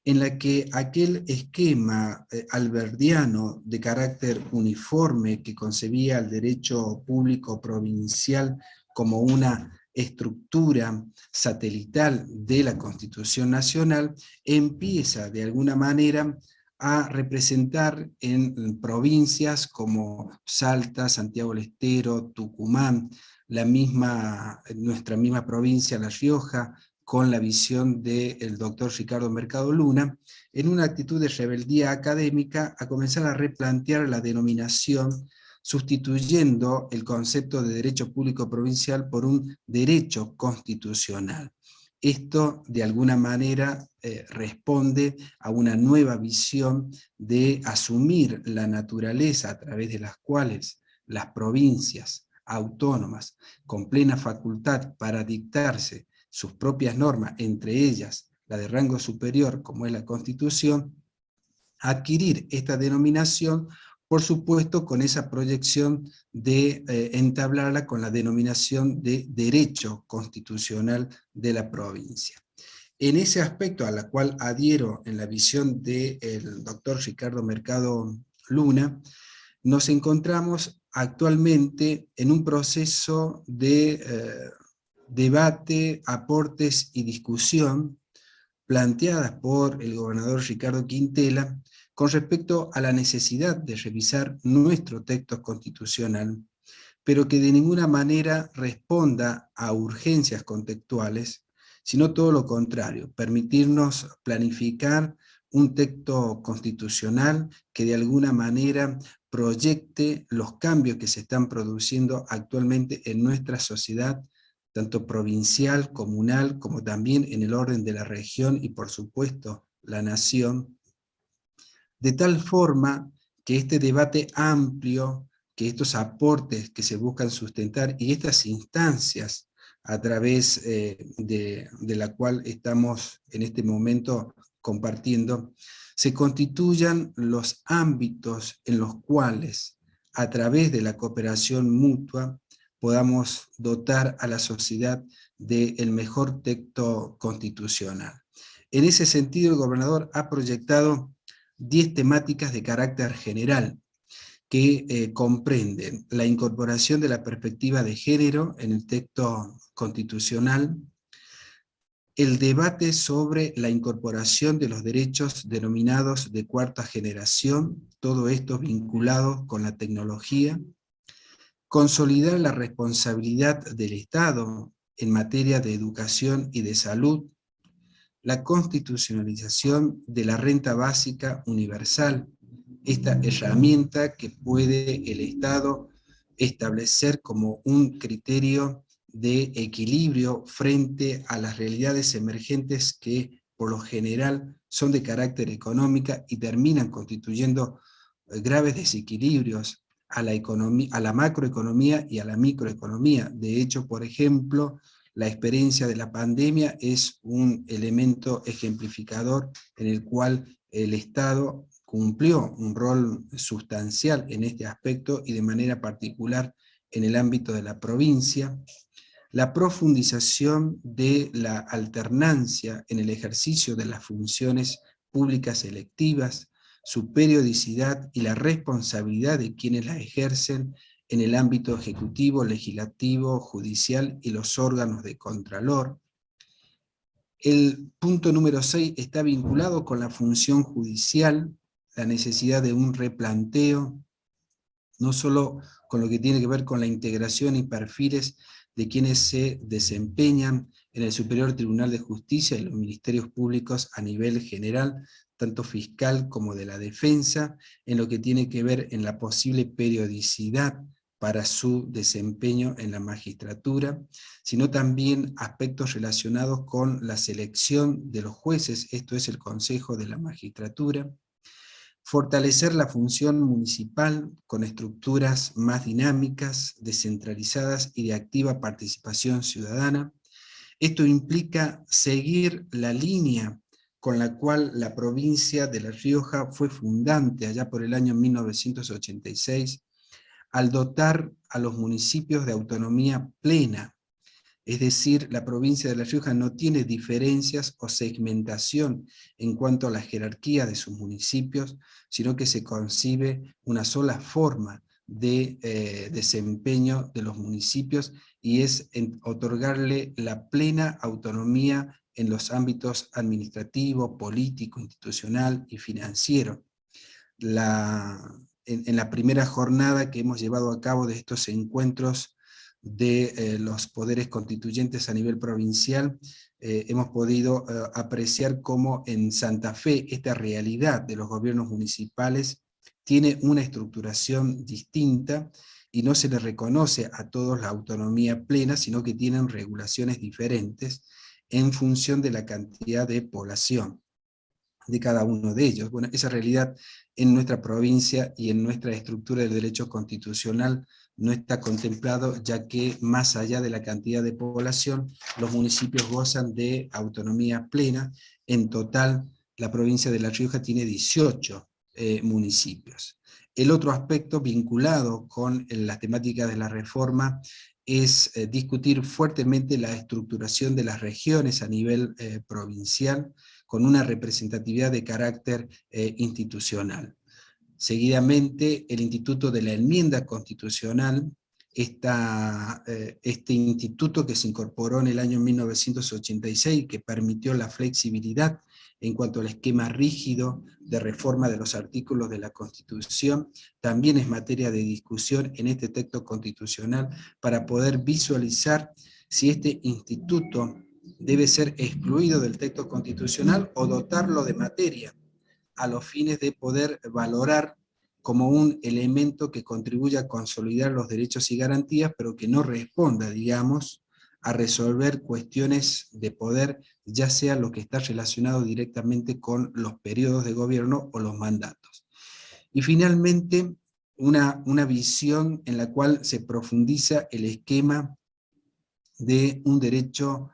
en la que aquel esquema alberdiano de carácter uniforme que concebía el derecho público provincial como una estructura satelital de la Constitución Nacional, empieza de alguna manera a representar en provincias como Salta, Santiago del Estero, Tucumán, nuestra misma provincia, La Rioja, con la visión del doctor Ricardo Mercado Luna, en una actitud de rebeldía académica, a comenzar a replantear la denominación, sustituyendo el concepto de derecho público provincial por un derecho constitucional. Esto, de alguna manera, responde a una nueva visión de asumir la naturaleza a través de las cuales las provincias autónomas, con plena facultad para dictarse sus propias normas, entre ellas la de rango superior, como es la Constitución, adquirir esta denominación, por supuesto con esa proyección de entablarla con la denominación de derecho constitucional de la provincia. En ese aspecto, a la cual adhiero en la visión del doctor Ricardo Mercado Luna, nos encontramos actualmente en un proceso de debate, aportes y discusión planteadas por el gobernador Ricardo Quintela con respecto a la necesidad de revisar nuestro texto constitucional, pero que de ninguna manera responda a urgencias contextuales, sino todo lo contrario, permitirnos planificar un texto constitucional que de alguna manera proyecte los cambios que se están produciendo actualmente en nuestra sociedad, tanto provincial, comunal, como también en el orden de la región y por supuesto la nación, de tal forma que este debate amplio, que estos aportes que se buscan sustentar y estas instancias a través de la cual estamos en este momento compartiendo, se constituyan los ámbitos en los cuales, a través de la cooperación mutua, podamos dotar a la sociedad del mejor texto constitucional. En ese sentido, el gobernador ha proyectado 10 temáticas de carácter general, que comprenden la incorporación de la perspectiva de género en el texto constitucional, el debate sobre la incorporación de los derechos denominados de cuarta generación, todo esto vinculado con la tecnología, consolidar la responsabilidad del Estado en materia de educación y de salud, la constitucionalización de la renta básica universal, esta herramienta que puede el Estado establecer como un criterio de equilibrio frente a las realidades emergentes que por lo general son de carácter económico y terminan constituyendo graves desequilibrios a la macroeconomía y a la microeconomía. De hecho, por ejemplo, la experiencia de la pandemia es un elemento ejemplificador en el cual el Estado cumplió un rol sustancial en este aspecto y de manera particular en el ámbito de la provincia. La profundización de la alternancia en el ejercicio de las funciones públicas electivas, su periodicidad y la responsabilidad de quienes las ejercen en el ámbito ejecutivo, legislativo, judicial y los órganos de contralor. El punto número 6 está vinculado con la función judicial, la necesidad de un replanteo, no solo con lo que tiene que ver con la integración y perfiles de quienes se desempeñan en el Superior Tribunal de Justicia y los ministerios públicos a nivel general, tanto fiscal como de la defensa, en lo que tiene que ver en la posible periodicidad para su desempeño en la magistratura, sino también aspectos relacionados con la selección de los jueces, esto es el Consejo de la Magistratura, fortalecer la función municipal con estructuras más dinámicas, descentralizadas y de activa participación ciudadana. Esto implica seguir la línea con la cual la provincia de La Rioja fue fundante allá por el año 1986, al dotar a los municipios de autonomía plena. Es decir, la provincia de La Rioja no tiene diferencias o segmentación en cuanto a la jerarquía de sus municipios, sino que se concibe una sola forma de desempeño de los municipios, y es otorgarle la plena autonomía en los ámbitos administrativo, político, institucional y financiero. En la primera jornada que hemos llevado a cabo de estos encuentros de los poderes constituyentes a nivel provincial, hemos podido apreciar cómo en Santa Fe esta realidad de los gobiernos municipales tiene una estructuración distinta y no se le reconoce a todos la autonomía plena, sino que tienen regulaciones diferentes en función de la cantidad de población de cada uno de ellos. Bueno, esa realidad en nuestra provincia y en nuestra estructura del derecho constitucional no está contemplado, ya que más allá de la cantidad de población, los municipios gozan de autonomía plena. En total, la provincia de La Rioja tiene 18 municipios. El otro aspecto vinculado con las temáticas de la reforma es discutir fuertemente la estructuración de las regiones a nivel provincial, con una representatividad de carácter institucional. Seguidamente, el Instituto de la Enmienda Constitucional, este instituto que se incorporó en el año 1986, que permitió la flexibilidad en cuanto al esquema rígido de reforma de los artículos de la Constitución, también es materia de discusión en este texto constitucional para poder visualizar si este instituto debe ser excluido del texto constitucional o dotarlo de materia a los fines de poder valorar como un elemento que contribuya a consolidar los derechos y garantías, pero que no responda, digamos, a resolver cuestiones de poder, ya sea lo que está relacionado directamente con los periodos de gobierno o los mandatos. Y finalmente, una visión en la cual se profundiza el esquema de un derecho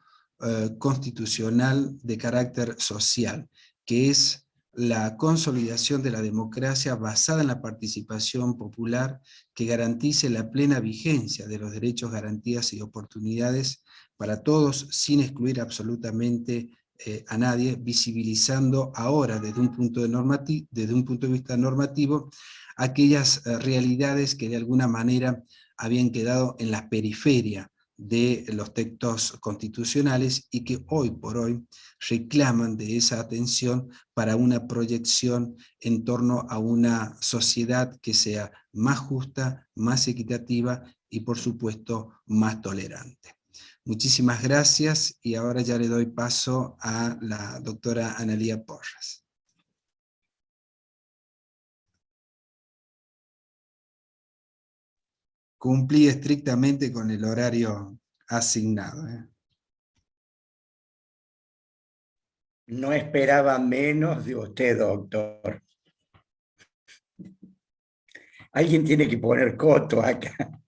constitucional de carácter social, que es la consolidación de la democracia basada en la participación popular, que garantice la plena vigencia de los derechos, garantías y oportunidades para todos, sin excluir absolutamente a nadie, visibilizando ahora desde un punto de vista normativo aquellas realidades que de alguna manera habían quedado en la periferia de los textos constitucionales y que hoy por hoy reclaman de esa atención para una proyección en torno a una sociedad que sea más justa, más equitativa y por supuesto más tolerante. Muchísimas gracias y ahora ya le doy paso a la doctora Analía Porras. Cumplí estrictamente con el horario asignado. No esperaba menos de usted, doctor. Alguien tiene que poner coto acá.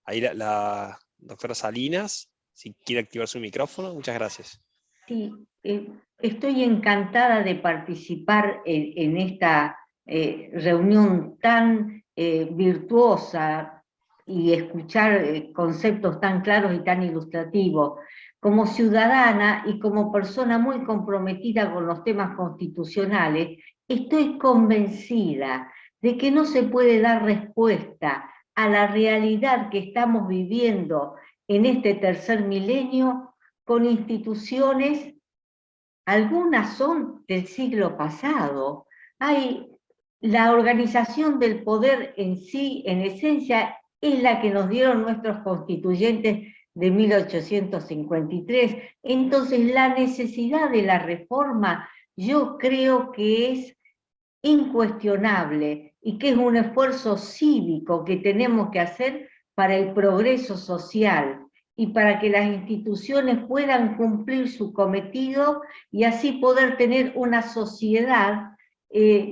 Ahí la doctora Salinas, si quiere activar su micrófono, muchas gracias. Sí, estoy encantada de participar en esta reunión tan virtuosa y escuchar conceptos tan claros y tan ilustrativos. Como ciudadana y como persona muy comprometida con los temas constitucionales, estoy convencida de que no se puede dar respuesta a la realidad que estamos viviendo en este tercer milenio con instituciones, algunas son del siglo pasado. Hay la organización del poder en sí, en esencia, es la que nos dieron nuestros constituyentes de 1853. Entonces, la necesidad de la reforma, yo creo que es incuestionable y que es un esfuerzo cívico que tenemos que hacer para el progreso social y para que las instituciones puedan cumplir su cometido y así poder tener una sociedad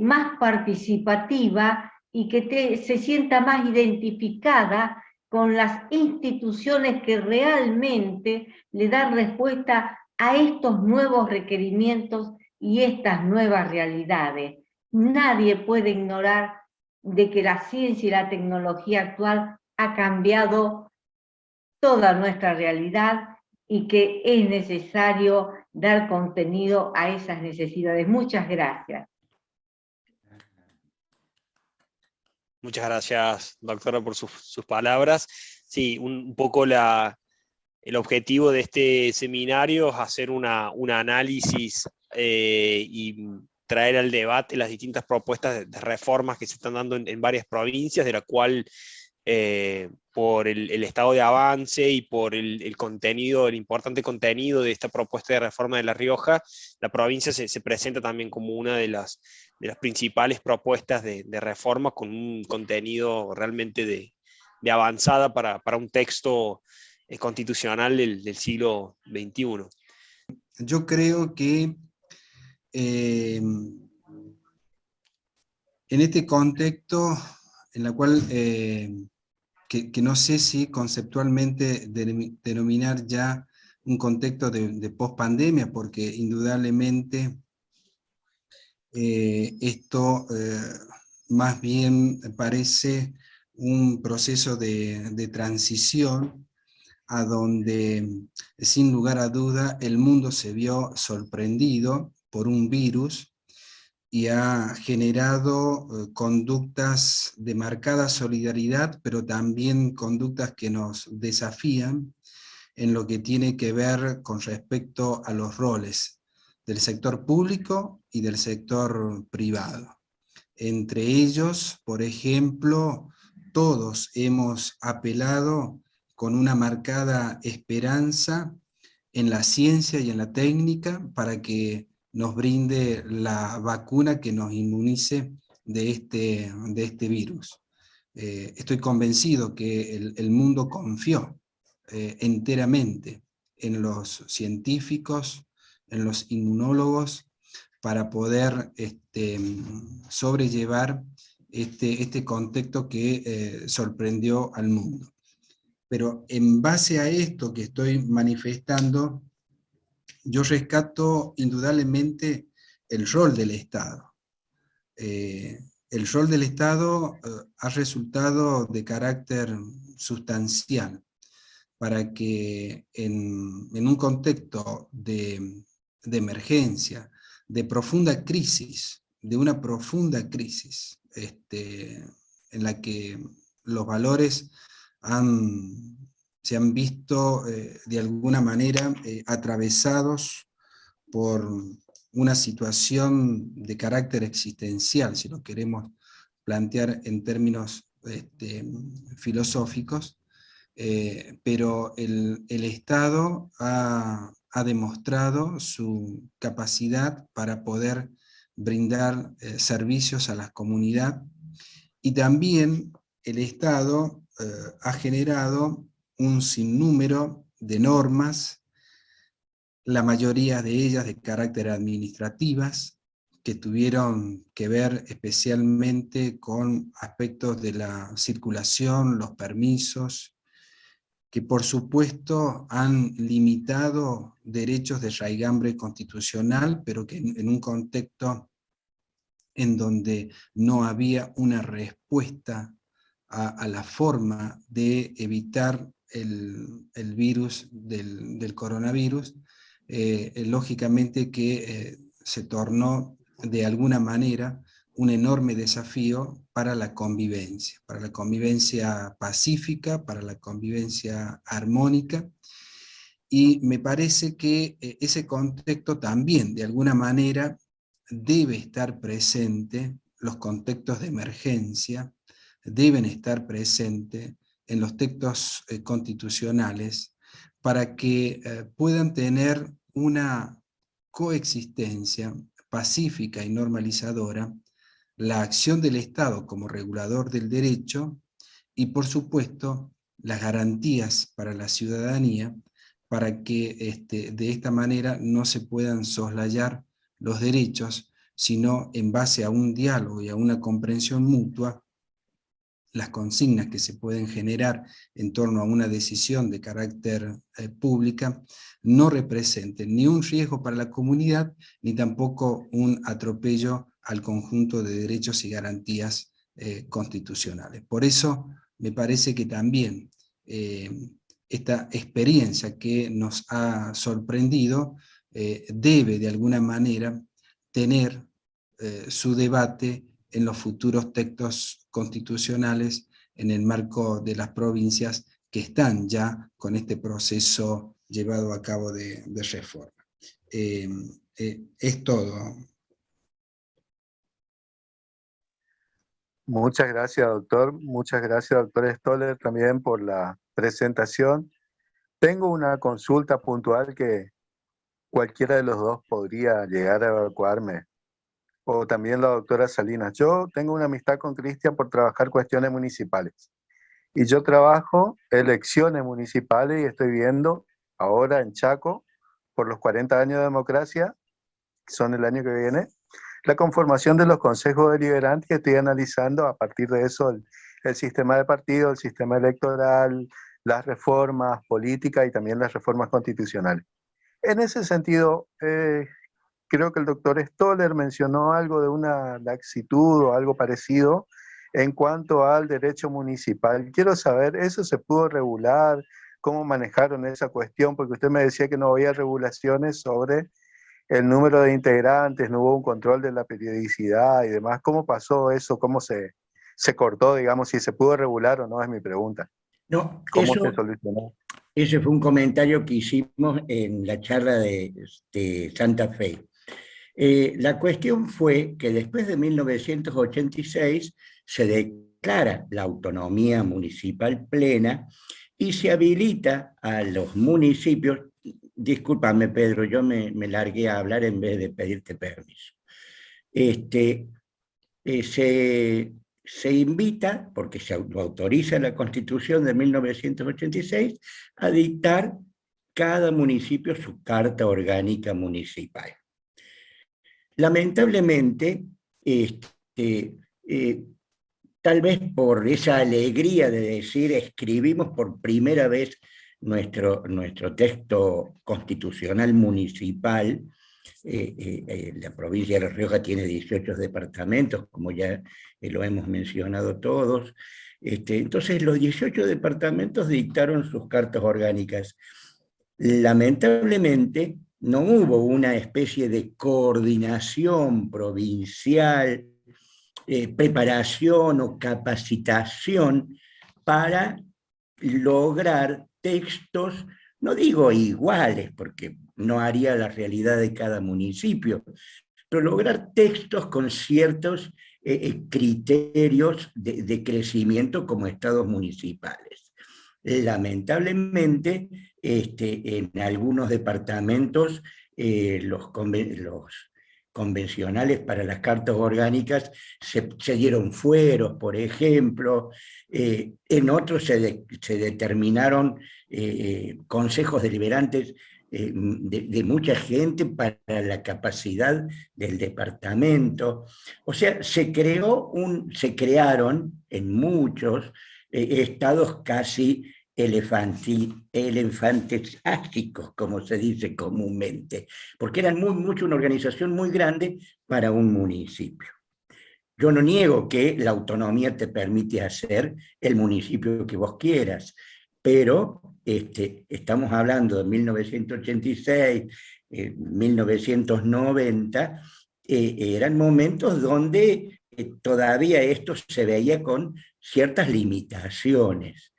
más participativa y que se sienta más identificada con las instituciones que realmente le dan respuesta a estos nuevos requerimientos y estas nuevas realidades. Nadie puede ignorar de que la ciencia y la tecnología actual ha cambiado toda nuestra realidad y que es necesario dar contenido a esas necesidades. Muchas gracias. Muchas gracias, doctora, por sus palabras. Sí, un poco el objetivo de este seminario es hacer un análisis y traer al debate las distintas propuestas de reformas que se están dando en varias provincias, de la cual por el estado de avance y por el contenido, el importante contenido de esta propuesta de reforma de La Rioja, la provincia se presenta también como una de las principales propuestas de reforma con un contenido realmente de avanzada para un texto constitucional del siglo XXI. Yo creo que en este contexto, en la cual que no sé si conceptualmente denominar ya un contexto de post-pandemia, porque indudablemente esto más bien parece un proceso de transición a donde, sin lugar a duda, el mundo se vio sorprendido por un virus y ha generado conductas de marcada solidaridad, pero también conductas que nos desafían en lo que tiene que ver con respecto a los roles del sector público y del sector privado. Entre ellos, por ejemplo, todos hemos apelado con una marcada esperanza en la ciencia y en la técnica para que nos brinde la vacuna que nos inmunice de este virus. Estoy convencido que el mundo confió enteramente en los científicos, en los inmunólogos, para poder sobrellevar este contexto que sorprendió al mundo. Pero en base a esto que estoy manifestando, yo rescato indudablemente el rol del Estado. El rol del Estado ha resultado de carácter sustancial para que en un contexto de emergencia, de profunda crisis, de una profunda crisis, en la que los valores se han visto de alguna manera atravesados por una situación de carácter existencial, si lo queremos plantear en términos filosóficos, pero el Estado ha demostrado su capacidad para poder brindar servicios a la comunidad, y también el Estado ha generado un sinnúmero de normas, la mayoría de ellas de carácter administrativas, que tuvieron que ver especialmente con aspectos de la circulación, los permisos, que por supuesto han limitado derechos de raigambre constitucional, pero que en un contexto en donde no había una respuesta a la forma de evitar el virus del coronavirus, lógicamente que se tornó de alguna manera un enorme desafío para la convivencia pacífica, para la convivencia armónica, y me parece que ese contexto también de alguna manera debe estar presente, los contextos de emergencia deben estar presentes en los textos constitucionales para que puedan tener una coexistencia pacífica y normalizadora, la acción del Estado como regulador del derecho y, por supuesto, las garantías para la ciudadanía, para que de esta manera no se puedan soslayar los derechos, sino en base a un diálogo y a una comprensión mutua, las consignas que se pueden generar en torno a una decisión de carácter pública no representen ni un riesgo para la comunidad, ni tampoco un atropello al conjunto de derechos y garantías constitucionales. Por eso me parece que también esta experiencia que nos ha sorprendido debe de alguna manera tener su debate en los futuros textos constitucionales en el marco de las provincias que están ya con este proceso llevado a cabo de reforma. Es todo. Muchas gracias, doctor. Muchas gracias, doctor Stoller, también por la presentación. Tengo una consulta puntual que cualquiera de los dos podría llegar a evacuarme, o también la doctora Salinas. Yo tengo una amistad con Cristian por trabajar cuestiones municipales, y yo trabajo elecciones municipales y estoy viendo ahora en Chaco, por los 40 años de democracia, que son el año que viene, la conformación de los consejos deliberantes, y estoy analizando a partir de eso el sistema de partido, el sistema electoral, las reformas políticas y también las reformas constitucionales. En ese sentido, creo que el doctor Stoller mencionó algo de una laxitud o algo parecido en cuanto al derecho municipal. Quiero saber, ¿eso se pudo regular? ¿Cómo manejaron esa cuestión? Porque usted me decía que no había regulaciones sobre el número de integrantes, no hubo un control de la periodicidad y demás. ¿Cómo pasó eso? ¿Cómo se cortó, digamos, si se pudo regular o no? Es mi pregunta. No, ¿Cómo se solucionó? Ese fue un comentario que hicimos en la charla de Santa Fe. La cuestión fue que después de 1986 se declara la autonomía municipal plena y se habilita a los municipios. Discúlpame, Pedro, yo me largué a hablar en vez de pedirte permiso. Se invita, porque se autoriza la Constitución de 1986, a dictar cada municipio su carta orgánica municipal. Lamentablemente, tal vez por esa alegría de decir escribimos por primera vez nuestro texto constitucional municipal, La provincia de La Rioja tiene 18 departamentos, como ya lo hemos mencionado todos. Entonces los 18 departamentos dictaron sus cartas orgánicas. Lamentablemente no hubo una especie de coordinación provincial, preparación o capacitación para lograr textos, no digo iguales, porque no haría la realidad de cada municipio, pero lograr textos con ciertos criterios de crecimiento como estados municipales. Lamentablemente, en algunos departamentos los convencionales para las cartas orgánicas se dieron fueros, por ejemplo, en otros se determinaron consejos deliberantes de mucha gente para la capacidad del departamento. O sea, se crearon en muchos estados casi elefantesásticos, como se dice comúnmente, porque eran una organización muy grande para un municipio. Yo no niego que la autonomía te permite hacer el municipio que vos quieras, pero estamos hablando de 1986, 1990, eran momentos donde todavía esto se veía con ciertas limitaciones.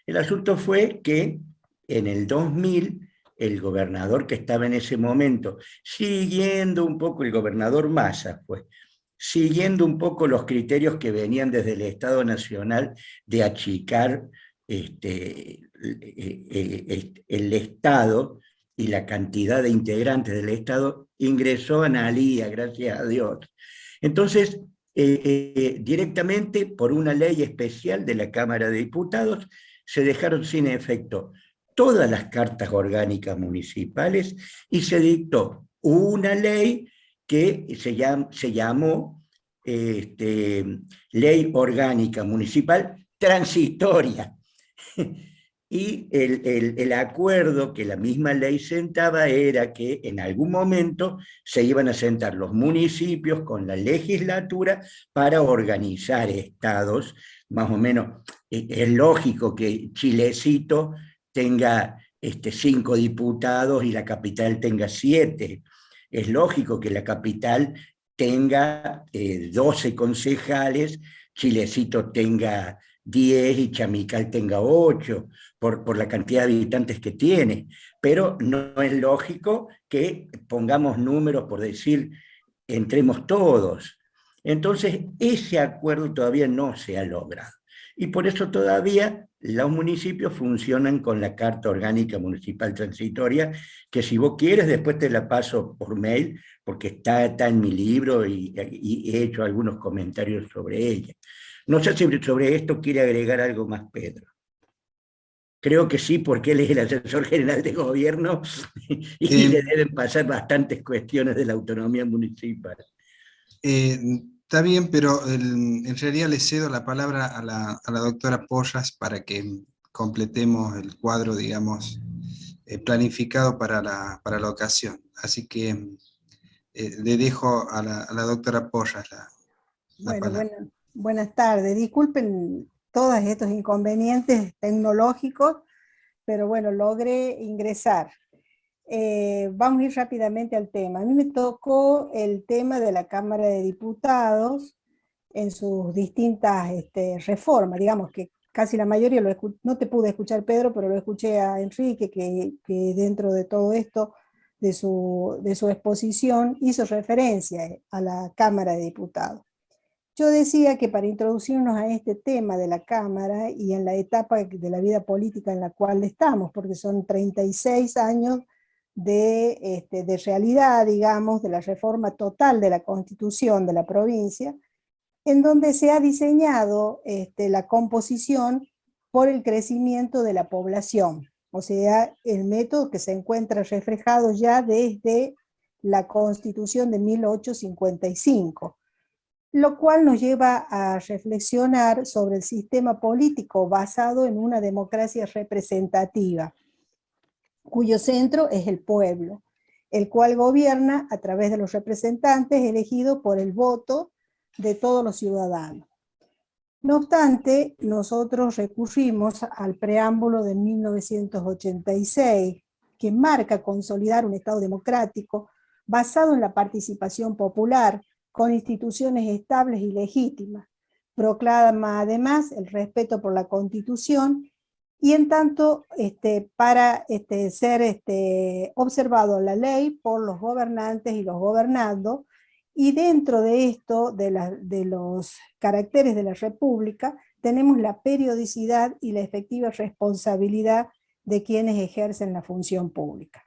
El asunto fue que en el 2000, el gobernador que estaba en ese momento, siguiendo un poco, el gobernador Massa, pues, siguiendo un poco los criterios que venían desde el Estado Nacional de achicar el Estado y la cantidad de integrantes del Estado, ingresó Analía, gracias a Dios. Entonces, directamente por una ley especial de la Cámara de Diputados, se dejaron sin efecto todas las cartas orgánicas municipales y se dictó una ley que se llamó Ley Orgánica Municipal Transitoria. Y el acuerdo que la misma ley sentaba era que en algún momento se iban a sentar los municipios con la legislatura para organizar estados, más o menos. Es lógico que Chilecito tenga 5 diputados y la capital tenga 7. Es lógico que la capital tenga 12 concejales, Chilecito tenga 10 y Chamical tenga 8, por la cantidad de habitantes que tiene. Pero no es lógico que pongamos números por decir, entremos todos. Entonces, ese acuerdo todavía no se ha logrado. Y por eso todavía los municipios funcionan con la Carta Orgánica Municipal Transitoria, que si vos quieres después te la paso por mail, porque está en mi libro y he hecho algunos comentarios sobre ella. No sé si sobre esto quiere agregar algo más Pedro. Creo que sí, porque él es el asesor general de gobierno y le deben pasar bastantes cuestiones de la autonomía municipal. Está bien, pero en realidad le cedo la palabra a la doctora Porras para que completemos el cuadro, digamos, planificado para la ocasión. Así que le dejo a la doctora Porras la palabra. Buenas tardes. Disculpen todos estos inconvenientes tecnológicos, pero bueno, logré ingresar. Vamos a ir rápidamente al tema. A mí me tocó el tema de la Cámara de Diputados en sus distintas reformas, digamos que casi la mayoría, no te pude escuchar Pedro, pero lo escuché a Enrique, que dentro de todo esto, de su exposición, hizo referencia a la Cámara de Diputados. Yo decía que para introducirnos a este tema de la Cámara y en la etapa de la vida política en la cual estamos, porque son 36 años de realidad, digamos, de la reforma total de la Constitución de la provincia, en donde se ha diseñado la composición por el crecimiento de la población, o sea, el método que se encuentra reflejado ya desde la Constitución de 1855, lo cual nos lleva a reflexionar sobre el sistema político basado en una democracia representativa, cuyo centro es el pueblo. el cual gobierna a través de los representantes elegidos por el voto de todos los ciudadanos. No obstante, nosotros recurrimos al preámbulo de 1986, que marca consolidar un Estado democrático basado en la participación popular, con instituciones estables y legítimas. Proclama además el respeto por la Constitución y en tanto para ser observado la ley por los gobernantes y los gobernados, y dentro de esto, de los caracteres de la República, tenemos la periodicidad y la efectiva responsabilidad de quienes ejercen la función pública.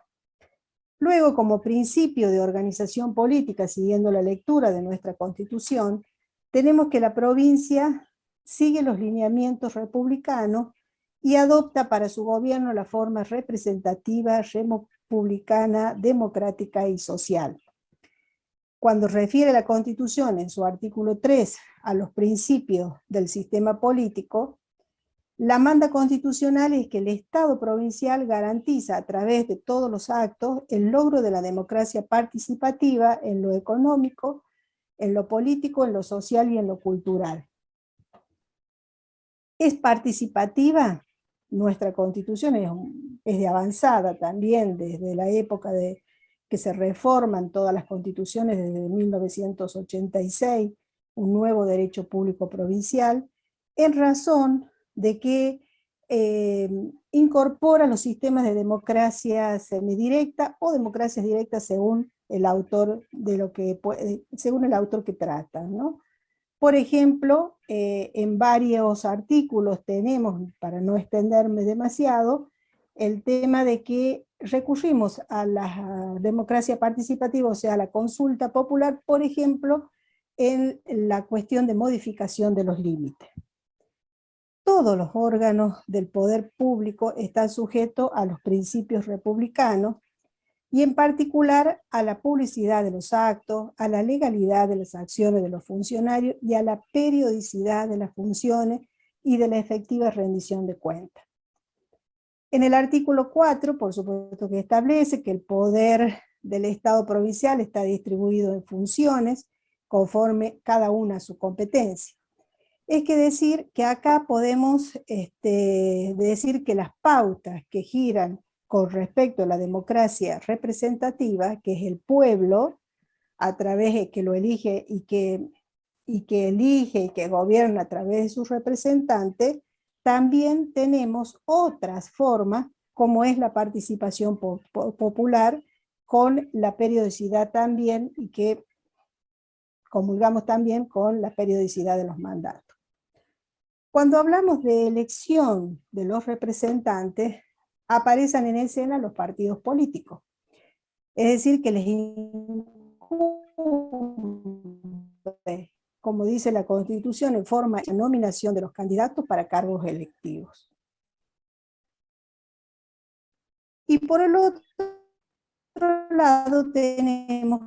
Luego, como principio de organización política, siguiendo la lectura de nuestra Constitución, tenemos que la provincia sigue los lineamientos republicanos y adopta para su gobierno la forma representativa, republicana, democrática y social. Cuando refiere la Constitución en su artículo 3 a los principios del sistema político, la manda constitucional es que el Estado provincial garantiza a través de todos los actos el logro de la democracia participativa en lo económico, en lo político, en lo social y en lo cultural. ¿Es participativa? Nuestra Constitución es de avanzada también, desde la época de que se reforman todas las constituciones desde 1986, un nuevo derecho público provincial, en razón de que incorpora los sistemas de democracia semidirecta o democracia directa según el autor que trata, ¿no? Por ejemplo, en varios artículos tenemos, para no extenderme demasiado, el tema de que recurrimos a la democracia participativa, o sea, a la consulta popular, por ejemplo, en la cuestión de modificación de los límites. Todos los órganos del poder público están sujetos a los principios republicanos, y en particular a la publicidad de los actos, a la legalidad de las acciones de los funcionarios y a la periodicidad de las funciones y de la efectiva rendición de cuentas. En el artículo 4, por supuesto que establece que el poder del Estado provincial está distribuido en funciones conforme cada una a su competencia. Es que decir que acá podemos decir que las pautas que giran con respecto a la democracia representativa, que es el pueblo, a través de que lo elige y que elige y que gobierna a través de sus representantes, también tenemos otras formas, como es la participación popular, con la periodicidad también, y que comulgamos también con la periodicidad de los mandatos. Cuando hablamos de elección de los representantes, aparecen en escena los partidos políticos. Es decir, que les incumbe, como dice la Constitución, en forma de nominación de los candidatos para cargos electivos. Y por el otro lado tenemos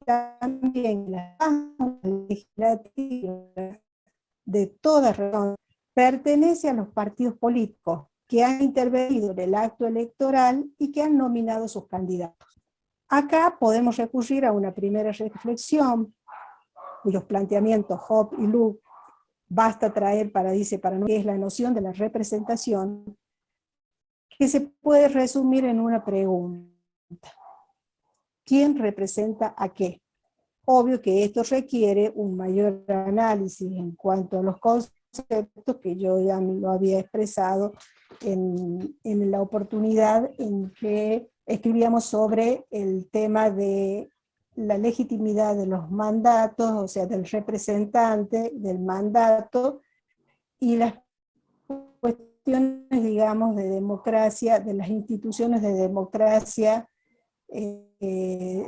también la legislativa de toda región, pertenece a los partidos políticos que han intervenido en el acto electoral y que han nominado sus candidatos. Acá podemos recurrir a una primera reflexión, cuyos planteamientos Hobbes y Locke basta traer para no, que es la noción de la representación, que se puede resumir en una pregunta: ¿quién representa a qué? Obvio que esto requiere un mayor análisis en cuanto a los conceptos que yo ya lo había expresado en la oportunidad en que escribíamos sobre el tema de la legitimidad de los mandatos, o sea, del representante, del mandato, y las cuestiones, digamos, de democracia, de las instituciones de democracia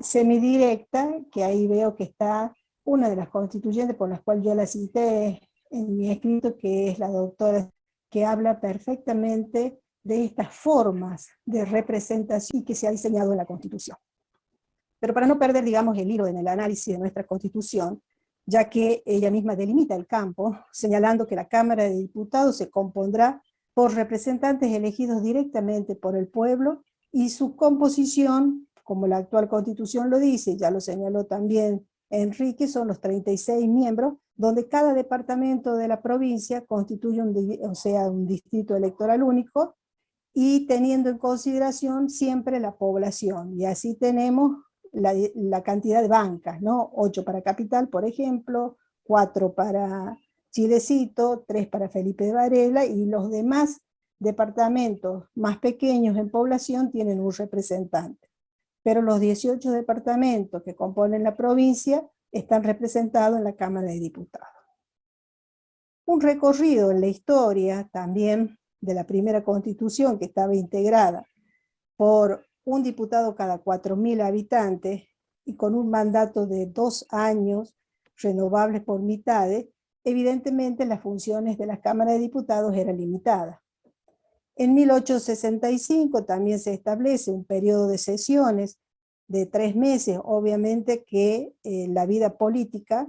semidirecta, que ahí veo que está una de las constituyentes por las cuales yo la cité en mi escrito, que es la doctora, que habla perfectamente de estas formas de representación que se ha diseñado en la Constitución. Pero para no perder, digamos, el hilo en el análisis de nuestra Constitución, ya que ella misma delimita el campo, señalando que la Cámara de Diputados se compondrá por representantes elegidos directamente por el pueblo y su composición, como la actual Constitución lo dice, ya lo señaló también Enrique, son los 36 miembros, donde cada departamento de la provincia constituye un distrito electoral único, y teniendo en consideración siempre la población. Y así tenemos la cantidad de bancas, ¿no? 8 para Capital, por ejemplo, 4 para Chilecito, 3 para Felipe Varela, y los demás departamentos más pequeños en población tienen un representante. Pero los 18 departamentos que componen la provincia están representados en la Cámara de Diputados. Un recorrido en la historia también de la primera Constitución, que estaba integrada por un diputado cada 4.000 habitantes y con un mandato de 2 años renovables por mitades, evidentemente las funciones de la Cámara de Diputados eran limitadas. En 1865 también se establece un periodo de sesiones de 3 meses, obviamente que la vida política,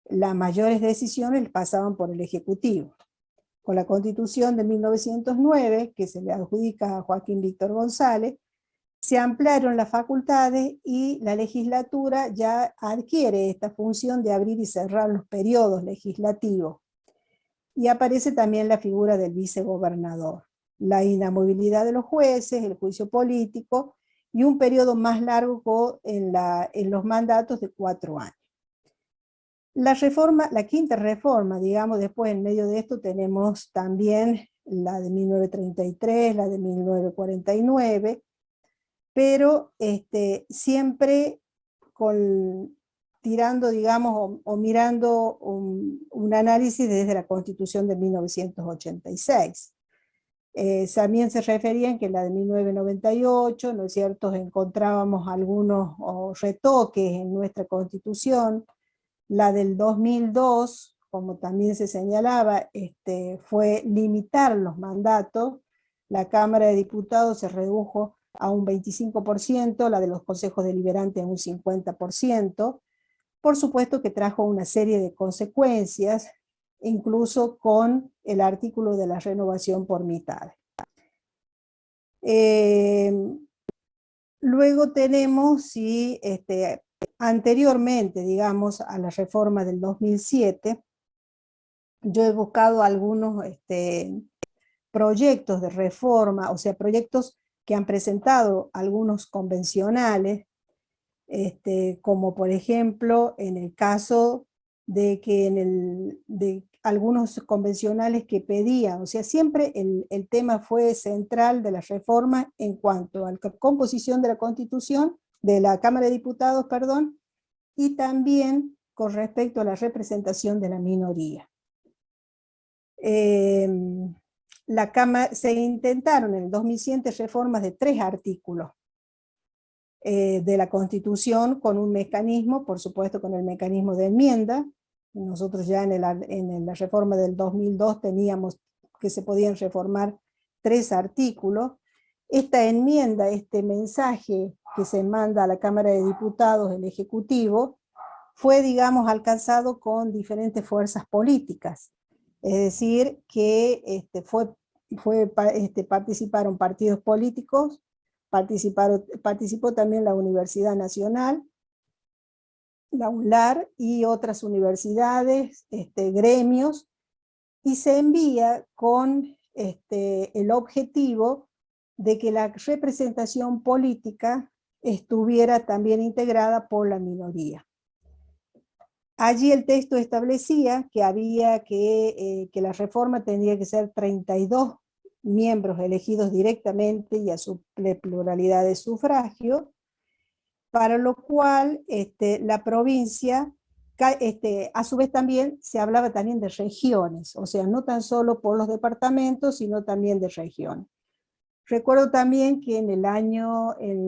las mayores decisiones pasaban por el Ejecutivo. Con la Constitución de 1909, que se le adjudica a Joaquín Víctor González, se ampliaron las facultades y la legislatura ya adquiere esta función de abrir y cerrar los periodos legislativos. Y aparece también la figura del vicegobernador, la inamovilidad de los jueces, el juicio político y un periodo más largo en los mandatos de 4 años. La quinta reforma, digamos, después en medio de esto tenemos también la de 1933, la de 1949, pero siempre tirando, digamos, o mirando un análisis desde la Constitución de 1986. También se referían que en la de 1998, ¿no es cierto?, encontrábamos algunos retoques en nuestra Constitución. La del 2002, como también se señalaba, fue limitar los mandatos. La Cámara de Diputados se redujo a un 25%, la de los consejos deliberantes a un 50%. Por supuesto que trajo una serie de consecuencias, incluso con el artículo de la renovación por mitad. Luego tenemos, anteriormente, digamos, a la reforma del 2007, yo he buscado algunos proyectos de reforma, o sea, proyectos que han presentado algunos convencionales, como por ejemplo en el caso de que de algunos convencionales que pedían, o sea, siempre el tema fue central de la reforma en cuanto a la composición de la Constitución, de la Cámara de Diputados, perdón, y también con respecto a la representación de la minoría. Se intentaron en el 2007 reformas de 3 artículos de la Constitución con un mecanismo, por supuesto con el mecanismo de enmienda. Nosotros ya en la reforma del 2002 teníamos que se podían reformar 3 artículos. Esta enmienda, este mensaje que se manda a la Cámara de Diputados, el Ejecutivo, fue, digamos, alcanzado con diferentes fuerzas políticas. Es decir, que participaron partidos políticos, participó también la Universidad Nacional, la UNLAR y otras universidades, gremios, y se envía con el objetivo de que la representación política estuviera también integrada por la minoría. Allí el texto establecía que había que la reforma tendría que ser 32 miembros elegidos directamente y a su pluralidad de sufragio, para lo cual la provincia, a su vez también se hablaba también de regiones, o sea, no tan solo por los departamentos, sino también de regiones. Recuerdo también que en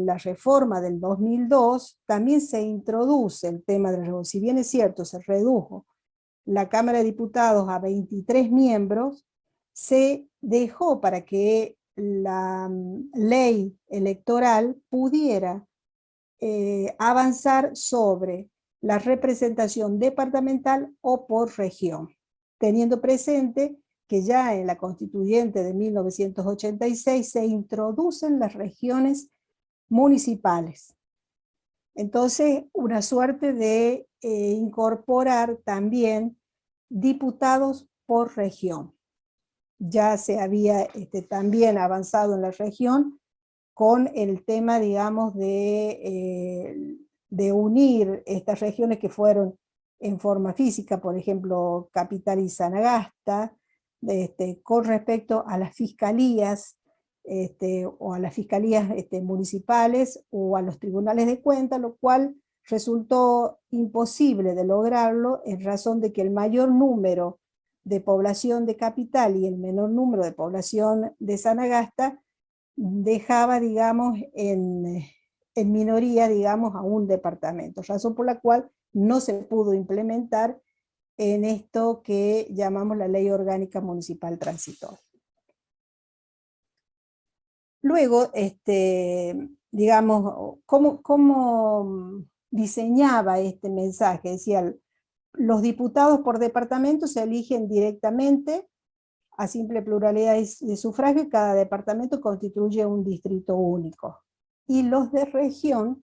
la reforma del 2002, también se introduce el tema de la, si bien es cierto, se redujo la Cámara de Diputados a 23 miembros, se dejó para que la ley electoral pudiera avanzar sobre la representación departamental o por región, teniendo presente que ya en la Constituyente de 1986 se introducen las regiones municipales. Entonces, una suerte de incorporar también diputados por región. Ya se había también avanzado en la región con el tema, digamos, de unir estas regiones que fueron en forma física, por ejemplo, Capital y Sanagasta, con respecto a las fiscalías, o a las fiscalías municipales o a los tribunales de cuentas, lo cual resultó imposible de lograrlo en razón de que el mayor número de población de Capital y el menor número de población de Sanagasta dejaba, digamos, en minoría, digamos, a un departamento, razón por la cual no se pudo implementar en esto que llamamos la Ley Orgánica Municipal Transitoria. Luego, digamos, ¿cómo diseñaba este mensaje? Decía, los diputados por departamento se eligen directamente a simple pluralidad de sufragio y cada departamento constituye un distrito único. Y los de región,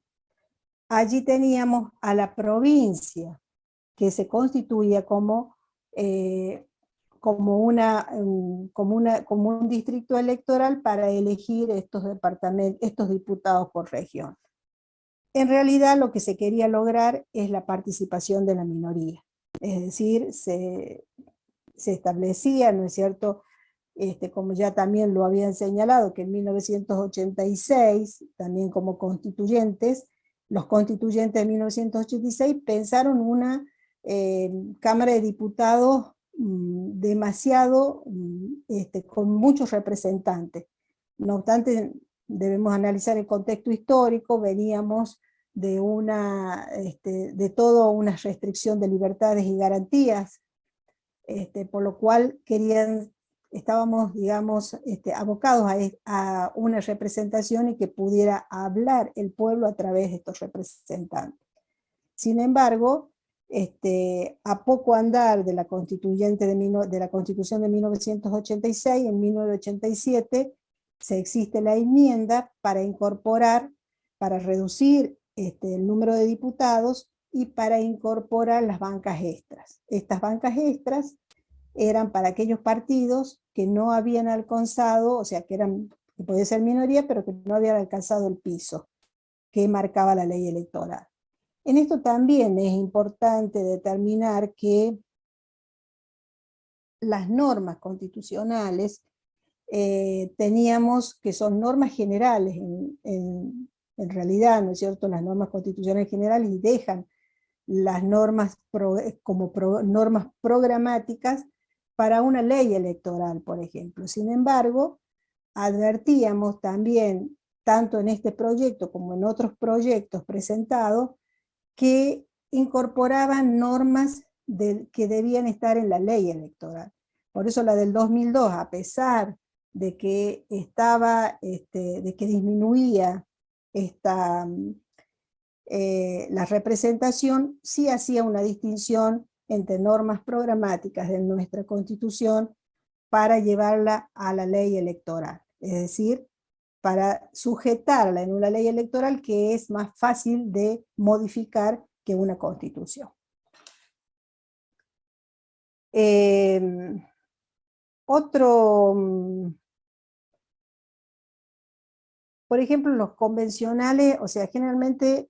allí teníamos a la provincia, que se constituía como un distrito electoral para elegir estos diputados por región. En realidad lo que se quería lograr es la participación de la minoría, es decir, se establecía, ¿no es cierto?, como ya también lo habían señalado, que en 1986, también como constituyentes, los constituyentes de 1986 pensaron una Cámara de Diputados demasiado, con muchos representantes. No obstante, debemos analizar el contexto histórico, veníamos de toda una restricción de libertades y garantías, por lo cual estábamos, digamos, abocados a una representación y que pudiera hablar el pueblo a través de estos representantes. Sin embargo, a poco andar de la Constitución de 1986, en 1987, existe la enmienda para incorporar, para reducir el número de diputados y para incorporar las bancas extras. Estas bancas extras eran para aquellos partidos que no habían alcanzado, o sea, que podía ser minoría, pero que no habían alcanzado el piso que marcaba la ley electoral. En esto también es importante determinar que las normas constitucionales teníamos que son normas generales, en realidad, ¿no es cierto?, las normas constitucionales generales y dejan las normas como normas programáticas para una ley electoral, por ejemplo. Sin embargo, advertíamos también, tanto en este proyecto como en otros proyectos presentados, que incorporaban normas que debían estar en la ley electoral. Por eso la del 2002, a pesar de que de que disminuía la representación, sí hacía una distinción entre normas programáticas de nuestra Constitución para llevarla a la ley electoral. Es decir, para sujetarla en una ley electoral que es más fácil de modificar que una Constitución. Por ejemplo, los convencionales, o sea, generalmente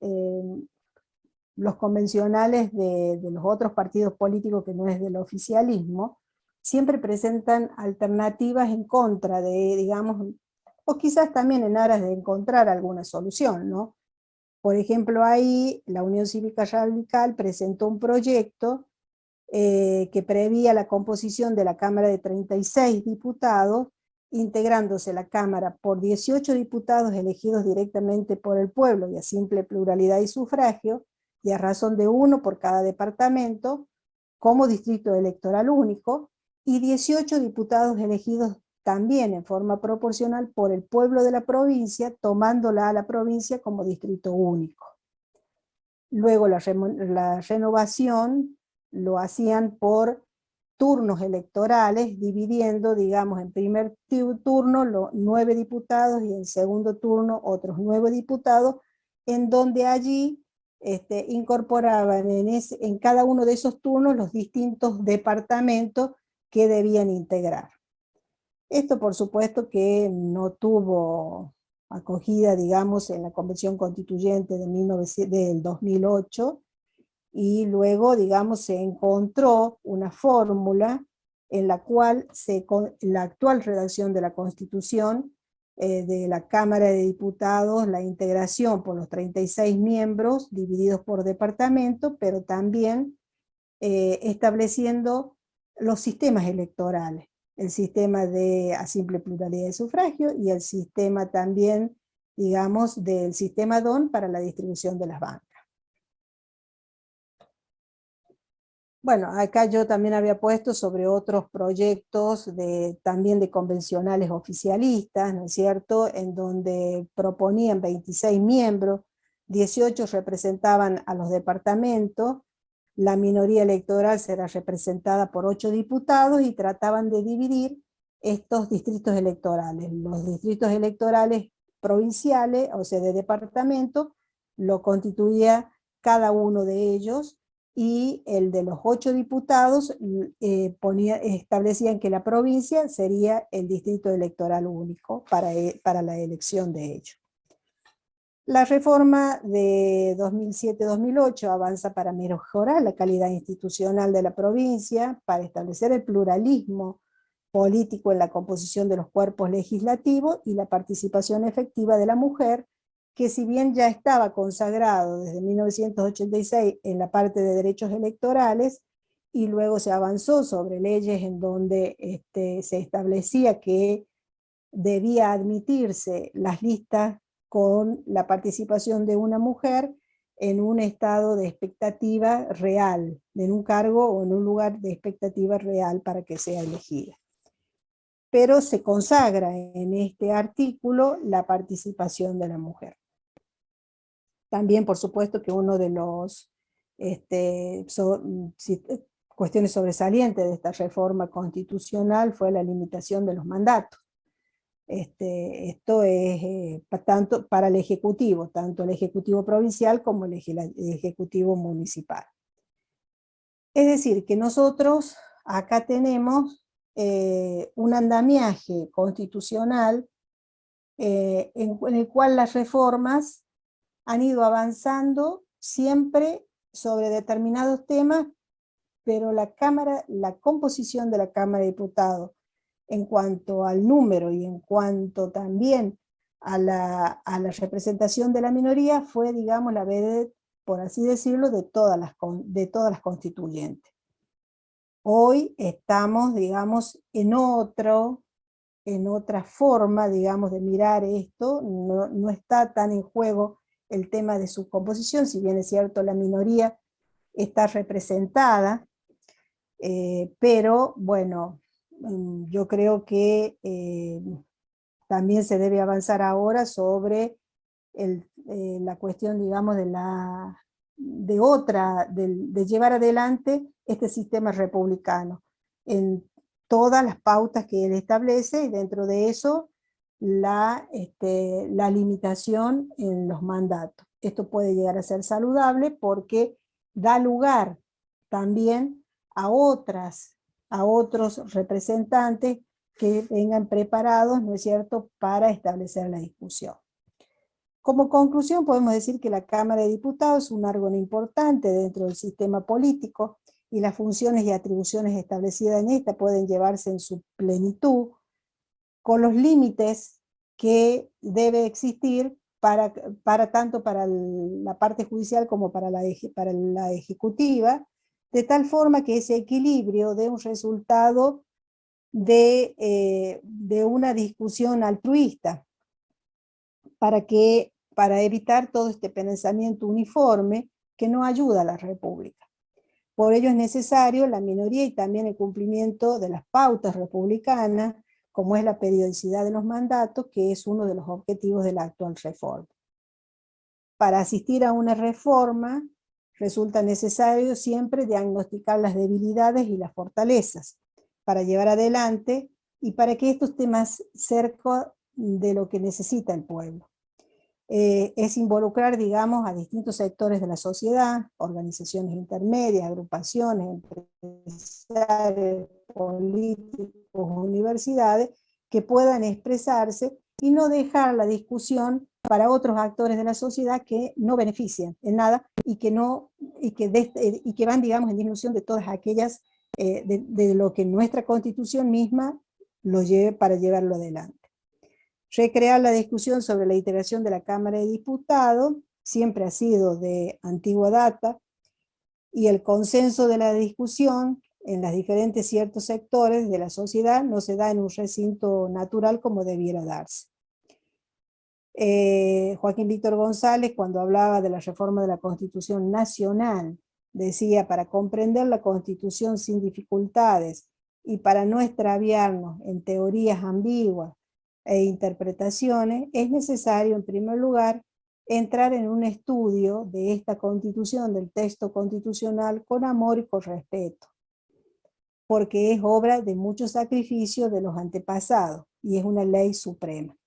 los convencionales de los otros partidos políticos que no es del oficialismo, siempre presentan alternativas en contra de, digamos, o quizás también en aras de encontrar alguna solución, ¿no? Por ejemplo, ahí la Unión Cívica Radical presentó un proyecto que prevía la composición de la Cámara de 36 diputados, integrándose la Cámara por 18 diputados elegidos directamente por el pueblo y a simple pluralidad y sufragio, y a razón de uno por cada departamento, como distrito electoral único, y 18 diputados elegidos también en forma proporcional por el pueblo de la provincia, tomándola a la provincia como distrito único. Luego la renovación lo hacían por turnos electorales, dividiendo, digamos, en primer turno los 9 diputados y en segundo turno otros 9 diputados, en donde allí incorporaban en cada uno de esos turnos los distintos departamentos que debían integrar. Esto por supuesto que no tuvo acogida, digamos, en la Convención Constituyente del 2008, y luego, digamos, se encontró una fórmula en la cual la actual redacción de la Constitución de la Cámara de Diputados, la integración por los 36 miembros divididos por departamento, pero también estableciendo los sistemas electorales, el sistema a simple pluralidad de sufragio y el sistema también, digamos, del sistema DON para la distribución de las bancas. Bueno, acá yo también había puesto sobre otros proyectos también de convencionales oficialistas, ¿no es cierto?, en donde proponían 26 miembros, 18 representaban a los departamentos, la minoría electoral será representada por 8 diputados y trataban de dividir estos distritos electorales. Los distritos electorales provinciales, o sea, de departamento, lo constituía cada uno de ellos, y el de los 8 diputados establecían que la provincia sería el distrito electoral único para la elección de ellos. La reforma de 2007-2008 avanza para mejorar la calidad institucional de la provincia, para establecer el pluralismo político en la composición de los cuerpos legislativos y la participación efectiva de la mujer, que si bien ya estaba consagrado desde 1986 en la parte de derechos electorales, y luego se avanzó sobre leyes en donde se establecía que debía admitirse las listas con la participación de una mujer en un estado de expectativa real, en un cargo o en un lugar de expectativa real para que sea elegida. Pero se consagra en este artículo la participación de la mujer. También, por supuesto, que uno de los cuestiones sobresalientes de esta reforma constitucional fue la limitación de los mandatos. Esto es tanto para el Ejecutivo, tanto el Ejecutivo provincial como el Ejecutivo municipal. Es decir, que nosotros acá tenemos un andamiaje constitucional en el cual las reformas han ido avanzando siempre sobre determinados temas, pero la composición de la Cámara de Diputados, en cuanto al número y en cuanto también a la representación de la minoría, fue, digamos, la vedette, por así decirlo, de todas las constituyentes. Hoy estamos, digamos, en otra forma, digamos, de mirar esto. No está tan en juego el tema de su composición, si bien es cierto la minoría está representada, pero bueno, yo creo que también se debe avanzar ahora sobre la cuestión, digamos, de llevar adelante este sistema republicano en todas las pautas que él establece, y dentro de eso la limitación en los mandatos. Esto puede llegar a ser saludable porque da lugar también a otros representantes que vengan preparados, ¿no es cierto?, para establecer la discusión. Como conclusión podemos decir que la Cámara de Diputados es un órgano importante dentro del sistema político, y las funciones y atribuciones establecidas en esta pueden llevarse en su plenitud, con los límites que debe existir tanto para la parte judicial como para la ejecutiva, de tal forma que ese equilibrio dé un resultado de una discusión altruista, para evitar todo este pensamiento uniforme que no ayuda a la República. Por ello es necesario la minoría y también el cumplimiento de las pautas republicanas, como es la periodicidad de los mandatos, que es uno de los objetivos de la actual reforma. Para asistir a una reforma resulta necesario siempre diagnosticar las debilidades y las fortalezas para llevar adelante y para que esto esté más cerca de lo que necesita el pueblo. Es involucrar, digamos, a distintos sectores de la sociedad, organizaciones intermedias, agrupaciones, empresarios, políticos, universidades, que puedan expresarse y no dejar la discusión para otros actores de la sociedad que no benefician en nada y que van, digamos, en disminución de todas aquellas, de lo que nuestra Constitución misma lo lleve para llevarlo adelante. Recrear la discusión sobre la integración de la Cámara de Diputados siempre ha sido de antigua data, y el consenso de la discusión en los diferentes ciertos sectores de la sociedad no se da en un recinto natural como debiera darse. Joaquín Víctor González, cuando hablaba de la reforma de la Constitución Nacional, decía: para comprender la Constitución sin dificultades y para no extraviarnos en teorías ambiguas e interpretaciones, es necesario, en primer lugar, entrar en un estudio de esta Constitución, del texto constitucional, con amor y con respeto, porque es obra de mucho sacrificio de los antepasados y es una ley suprema.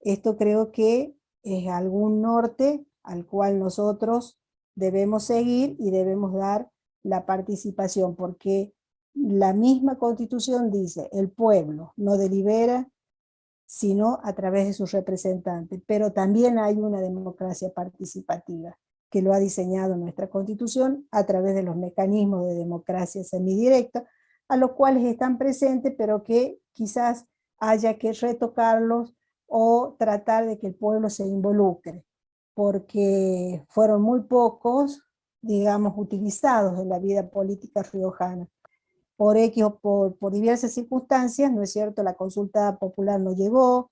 Esto creo que es algún norte al cual nosotros debemos seguir y debemos dar la participación, porque la misma Constitución dice: el pueblo no delibera sino a través de sus representantes, pero también hay una democracia participativa que lo ha diseñado nuestra Constitución a través de los mecanismos de democracia semidirecta, a los cuales están presentes, pero que quizás haya que retocarlos o tratar de que el pueblo se involucre, porque fueron muy pocos, digamos, utilizados en la vida política riojana. Por X o por diversas circunstancias, ¿no es cierto?, la consulta popular no llegó,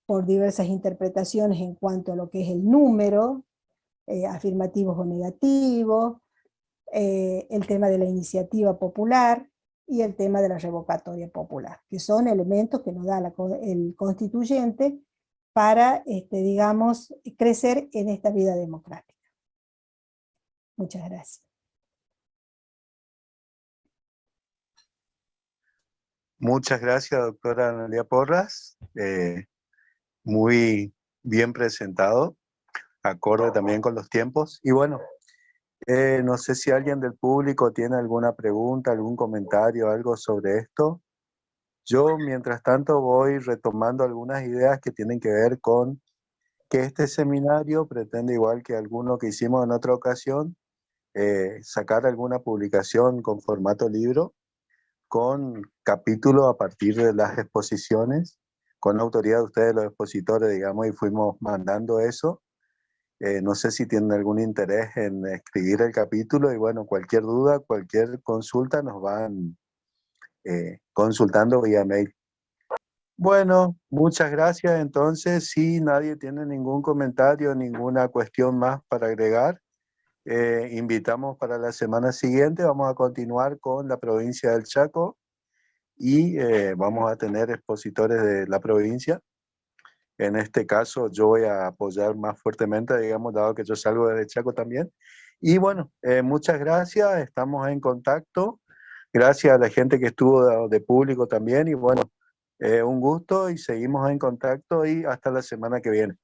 por diversas interpretaciones en cuanto a lo que es el número, afirmativos o negativos, el tema de la iniciativa popular y el tema de la revocatoria popular, que son elementos que nos da el constituyente para, digamos, crecer en esta vida democrática. Muchas gracias. Muchas gracias, doctora Analía Porras. Muy bien presentado, acorde también con los tiempos. Y bueno, no sé si alguien del público tiene alguna pregunta, algún comentario, algo sobre esto. Yo, mientras tanto, voy retomando algunas ideas que tienen que ver con que este seminario pretende, igual que alguno que hicimos en otra ocasión, sacar alguna publicación con formato libro, con capítulos a partir de las exposiciones, con autoría de ustedes los expositores, digamos, y fuimos mandando eso. No sé si tienen algún interés en escribir el capítulo, y bueno, cualquier duda, cualquier consulta nos van consultando vía mail. Bueno, muchas gracias. Entonces, si nadie tiene ningún comentario, ninguna cuestión más para agregar, invitamos para la semana siguiente. Vamos a continuar con la provincia del Chaco y vamos a tener expositores de la provincia. En este caso yo voy a apoyar más fuertemente, digamos, dado que yo salgo desde Chaco también. Y bueno, muchas gracias, estamos en contacto. Gracias a la gente que estuvo de público también, y bueno, un gusto, y seguimos en contacto y hasta la semana que viene.